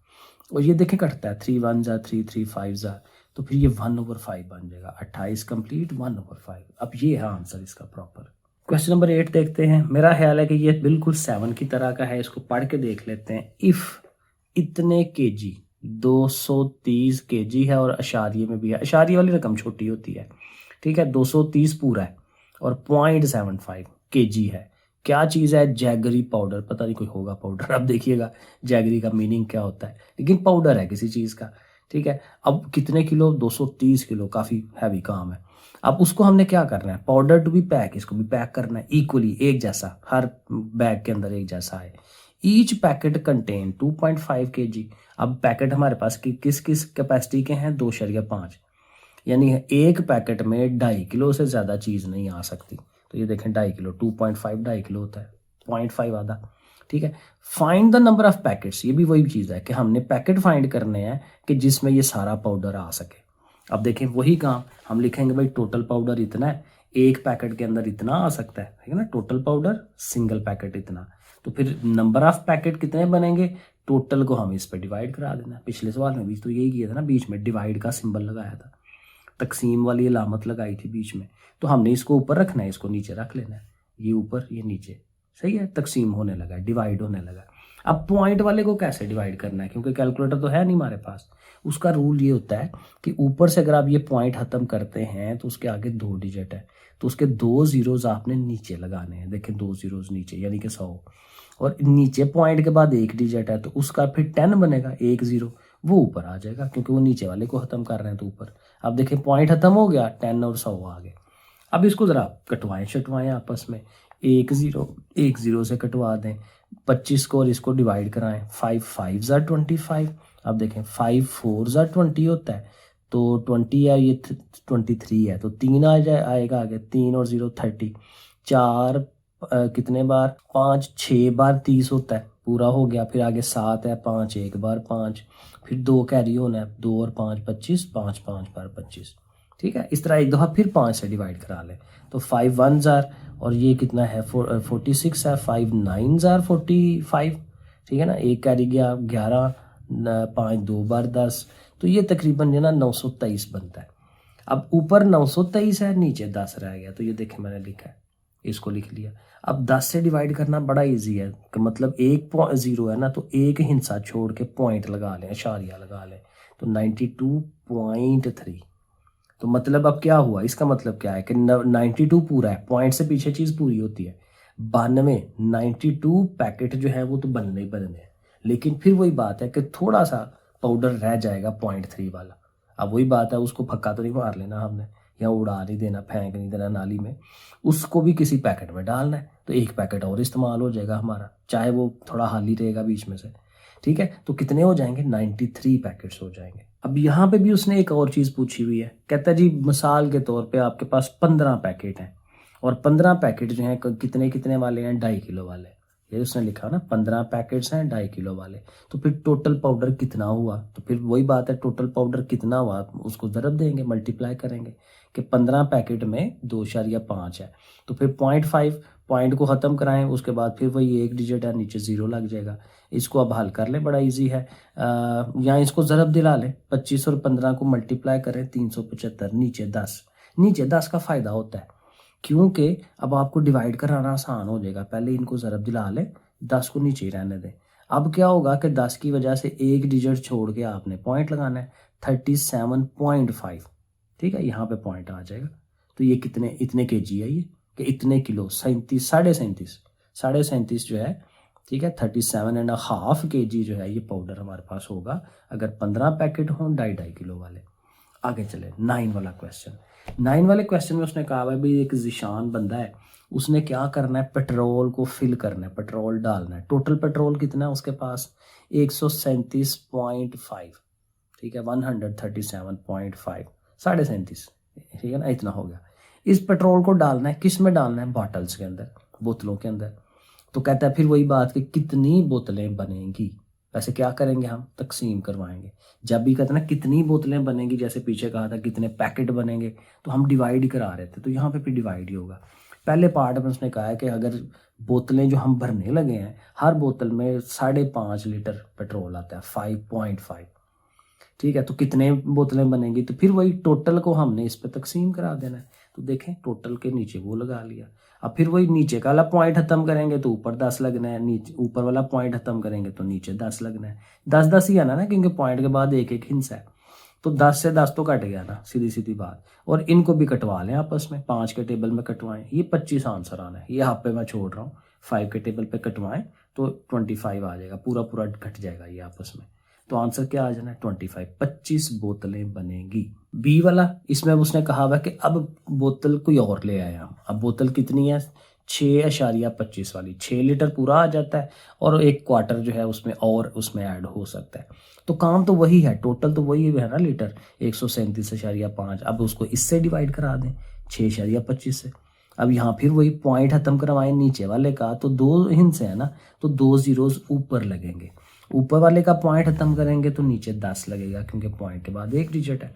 और ये देखें कटता है, 3 1 जा 3 3 5 जा, तो फिर ये 1/5 बन जाएगा, 28 कंप्लीट 1/5। अब ये है आंसर इसका प्रॉपर। क्वेश्चन नंबर 8 देखते हैं। मेरा ख्याल है कि ये बिल्कुल 7 की तरह का है, इसको पढ़ के देख लेते हैं। इफ़ इतने केजी, 230 केजी है और अशारिये में भी है, अशारिये वाली रकम छोटी होती है, ठीक है। 230 पूरा है और 0.75 केजी है। क्या चीज़ है? Jaggery powder. पता नहीं कोई होगा पाउडर, अब देखिएगा जैगरी का मीनिंग क्या होता है, लेकिन पाउडर है किसी चीज़ का, ठीक है। अब कितने किलो? 230 किलो, काफ़ी हैवी काम है। अब उसको हमने क्या करना है? पाउडर टू बी पैक, इसको भी पैक करना है इक्वली, एक जैसा, हर बैग के अंदर एक जैसा है। Each packet contain 2.5 kg। अब पैकेट हमारे पास किस किस कैपेसिटी के हैं? 2.5, यानी एक पैकेट में 2.5 किलो से ज़्यादा चीज़ नहीं आ सकती। तो ये देखें 2.5 किलो, 2.5 2.5 किलो होता है, 0.5 आधा, ठीक है। Find the number of packets, ये भी वही चीज़ है कि हमने पैकेट फाइंड करने हैं कि जिसमें ये सारा पाउडर आ सके। अब देखें वही काम हम लिखेंगे, भाई टोटल पाउडर इतना है, एक पैकेट के अंदर इतना आ सकता है, ठीक है ना। टोटल पाउडर सिंगल पैकेट इतना, तो फिर नंबर ऑफ पैकेट कितने बनेंगे? टोटल को हम इस पे डिवाइड करा देना। पिछले सवाल में भी तो यही किया था ना, बीच में डिवाइड का सिंबल लगाया था, तकसीम वाली अलामत लगाई थी बीच में। तो हमने इसको ऊपर रखना है, इसको नीचे रख लेना है, ये ऊपर ये नीचे, सही है। तकसीम होने लगा, डिवाइड होने लगा। अब पॉइंट वाले को कैसे डिवाइड करना है, क्योंकि कैलकुलेटर तो है नहीं हमारे पास। उसका रूल ये होता है कि ऊपर से अगर आप ये पॉइंट ख़त्म करते हैं तो उसके आगे 2 डिजिट है, तो उसके 2 ज़ीरोज़ आपने नीचे लगाने हैं। देखें 2 ज़ीरोज़ नीचे, यानी कि 100, और नीचे पॉइंट के बाद 1 डिजिट है, तो उसका फिर 10 बनेगा, 1 0, वो ऊपर आ जाएगा क्योंकि वो नीचे वाले को ख़त्म कर रहे हैं तो ऊपर। अब देखें पॉइंट ख़त्म हो गया, 10 और 100 आ गए। अब इसको ज़रा कटवाएं आपस में, 1 0 1 0 से कटवा दें, 25 को और इसको डिवाइड कराएं, 5 5 ज़ा 25। अब देखें 5 4 ज़ा 20 होता है, तो 20 है, ये 23 है, तो 3 आएगा आगे, 3 और 0 30, 4 कितने बार? 5 6 बार 30 होता है, पूरा हो गया। फिर आगे 7 है, 5 1 बार 5, फिर 2 कैरी होना है, 2 और 5 25, 5 5 बार 25, ठीक है। इस तरह एक दफ़ा फिर 5 से डिवाइड करा लें, तो 5 1 ज़ार, और ये कितना है 46 है, 5 9 ज़ार 45, ठीक है ना। एक कैरी गया 11, 5 2 बार 10, तो ये तकरीबन जो ना 923 बनता है। अब ऊपर 923 है, नीचे 10 रह गया, तो ये देखें मैंने लिखा है, इसको लिख लिया। अब 10 से डिवाइड करना बड़ा इजी है, कि मतलब 1.0 है ना, तो एक हिस्सा छोड़ के पॉइंट लगा लें, इशारिया लगा लें, तो 92.3। तो मतलब अब क्या हुआ, इसका मतलब क्या है कि 92 पूरा है, पॉइंट से पीछे चीज़ पूरी होती है। 92 पैकेट जो है वो तो बनने ही बनने हैं, लेकिन फिर वही बात है कि थोड़ा सा पाउडर रह जाएगा 0.3 वाला। अब वही बात है, उसको फक्का तो नहीं मार लेना हमने, या उड़ा नहीं देना, फेंक नहीं देना नाली में, उसको भी किसी पैकेट में डालना है, तो एक पैकेट और इस्तेमाल हो जाएगा हमारा, चाहे वो थोड़ा खाली रहेगा बीच में से, ठीक है। तो कितने हो जाएंगे? 93 पैकेट्स हो जाएंगे। अब यहाँ पे भी उसने एक और चीज़ पूछी हुई है, कहता है जी मिसाल के तौर पे आपके पास 15 पैकेट हैं, और 15 पैकेट जो हैं कितने कितने वाले हैं? 2.5 किलो वाले। ये उसने लिखा ना, 15 पैकेट्स हैं 2.5 किलो वाले, तो फिर टोटल पाउडर कितना हुआ? तो फिर वही बात है, टोटल पाउडर कितना हुआ उसको ज़रब देंगे, मल्टीप्लाई करेंगे कि 15 पैकेट में 2.5 है, तो फिर 0.5 पॉइंट को ख़त्म कराएं, उसके बाद फिर वही एक डिजिट है, नीचे 0 लग जाएगा। इसको अब हल कर लें, बड़ा इजी है, यहाँ इसको ज़रब दिला लें, 25 और 15 को मल्टीप्लाई करें, 375, नीचे 10 का फ़ायदा होता है, क्योंकि अब आपको डिवाइड कराना आसान हो जाएगा। पहले इनको ज़रब दिला लें, 10 को नीचे ही रहने दें। अब क्या होगा कि 10 की वजह से एक डिजिट छोड़ के आपने पॉइंट लगाना है, 37.5, ठीक है, यहाँ पे पॉइंट आ जाएगा। तो ये कितने, इतने केजी है ये, कि इतने किलो, 37.5 जो है, ठीक है, 37.5 kg जो है ये पाउडर हमारे पास होगा अगर 15 पैकेट हों 2.5 किलो वाले। आगे चले 9 वाला क्वेश्चन। 9 वाले क्वेश्चन में उसने कहा है भाई एक जिशान बंदा है, उसने क्या करना है, पेट्रोल को फिल करना है, पेट्रोल डालना है। टोटल पेट्रोल कितना है उसके पास? 137.5, ठीक है, 137.5, 37.5, ठीक है ना, इतना हो गया। इस पेट्रोल को डालना है, किस में डालना है? बॉटल्स के अंदर, बोतलों के अंदर। तो कहता है फिर वही बात कि कितनी बोतलें बनेंगी, वैसे क्या करेंगे, हम तकसीम करवाएंगे। जब भी कहते हैं ना कितनी बोतलें बनेंगी, जैसे पीछे कहा था कितने पैकेट बनेंगे, तो हम डिवाइड ही करा रहे थे, तो यहाँ पे भी डिवाइड ही होगा। पहले पार्ट में उसने कहा है कि अगर बोतलें जो हम भरने लगे हैं, हर बोतल में 5.5 लीटर पेट्रोल आता है, 5.5, ठीक है। तो कितने बोतलें बनेंगी, तो फिर वही टोटल को हमने इस पे तकसीम करा देना है। तो देखें टोटल के नीचे वो लगा लिया। अब फिर वही नीचे का वाला पॉइंट खत्म करेंगे तो ऊपर 10 लगना है, नीचे ऊपर वाला पॉइंट खत्म करेंगे तो नीचे 10 लगना है। 10-10 ही आना ना, क्योंकि पॉइंट के बाद एक एक हिस्सा है, तो 10 से 10 तो कट गया ना, सीधी सीधी बात। और इनको भी कटवा लें आपस में, 5 के टेबल में कटवाएं, ये 25 आंसर आना है। ये यहाँ पे मैं छोड़ रहा हूँ, 5 के टेबल पे कटवाएं तो 25 आ जाएगा, पूरा पूरा घट जाएगा ये आपस में। तो आंसर क्या आ जाना है, 25, 25 बोतलें बनेगी। बी वाला, इसमें उसने कहा हुआ कि अब बोतल कोई और ले आए हम। अब बोतल कितनी है, 6.25 वाली, 6 लीटर पूरा आ जाता है, और 1/4 जो है उसमें और उसमें ऐड हो सकता है। तो काम तो वही है, टोटल तो वही है ना लीटर, 137.5। अब उसको इससे डिवाइड करा दें 6.25 से। अब यहाँ फिर वही पॉइंट खत्म करवाएं नीचे वाले का, तो 2 हिस्से है ना, तो 2 जीरोस ऊपर लगेंगे। ऊपर वाले का पॉइंट खत्म करेंगे तो नीचे 10 लगेगा, क्योंकि पॉइंट के बाद एक डिजिट है।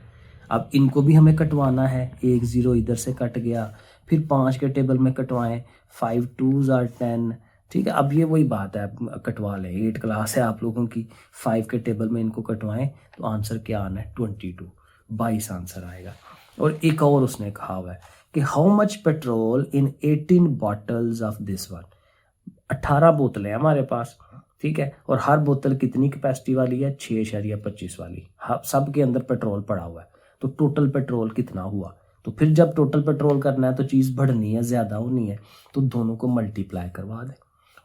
अब इनको भी हमें कटवाना है, 1 0 इधर से कट गया, फिर 5 के टेबल में कटवाएं, 5 2s are 10, ठीक है। अब ये वही बात है, कटवा लें, 8 क्लास है आप लोगों की, 5 के टेबल में इनको कटवाएं तो आंसर क्या आना है, 22 आंसर आएगा। और एक और उसने कहा हुआ है कि how much petrol in 18 bottles of this one. 18 बोतलें हमारे पास, ठीक है, और हर बोतल कितनी कैपेसिटी वाली है, 6.25 वाली। सब के अंदर पेट्रोल पड़ा हुआ है, तो टोटल पेट्रोल कितना हुआ। तो फिर जब टोटल पेट्रोल करना है तो चीज़ बढ़नी है, ज़्यादा होनी है, तो दोनों को मल्टीप्लाई करवा दें,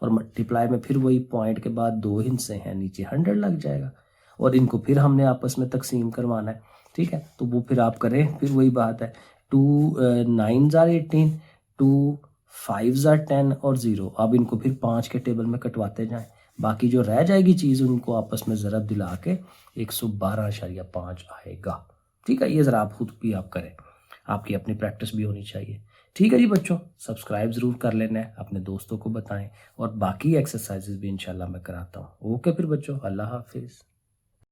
और मल्टीप्लाई में फिर वही पॉइंट के बाद 2 हिस्से हैं, नीचे 100 लग जाएगा, और इनको फिर हमने आपस में तकसीम करवाना है, ठीक है। तो वो फिर आप करें, फिर वही बात है, 2 9s are 18, 2 5s are 10 और 0। अब इनको फिर 5 के टेबल में कटवाते जाएं, बाकी जो रह जाएगी चीज़ उनको आपस में ज़रब दिला के 112.5 आएगा, ठीक है। ये ज़रा आप खुद भी आप करें, आपकी अपनी प्रैक्टिस भी होनी चाहिए, ठीक है जी बच्चों। सब्सक्राइब ज़रूर कर लेना है, अपने दोस्तों को बताएं, और बाकी एक्सरसाइजेज भी इंशाल्लाह मैं कराता हूँ। ओके फिर बच्चों, अल्लाह हाफिज़।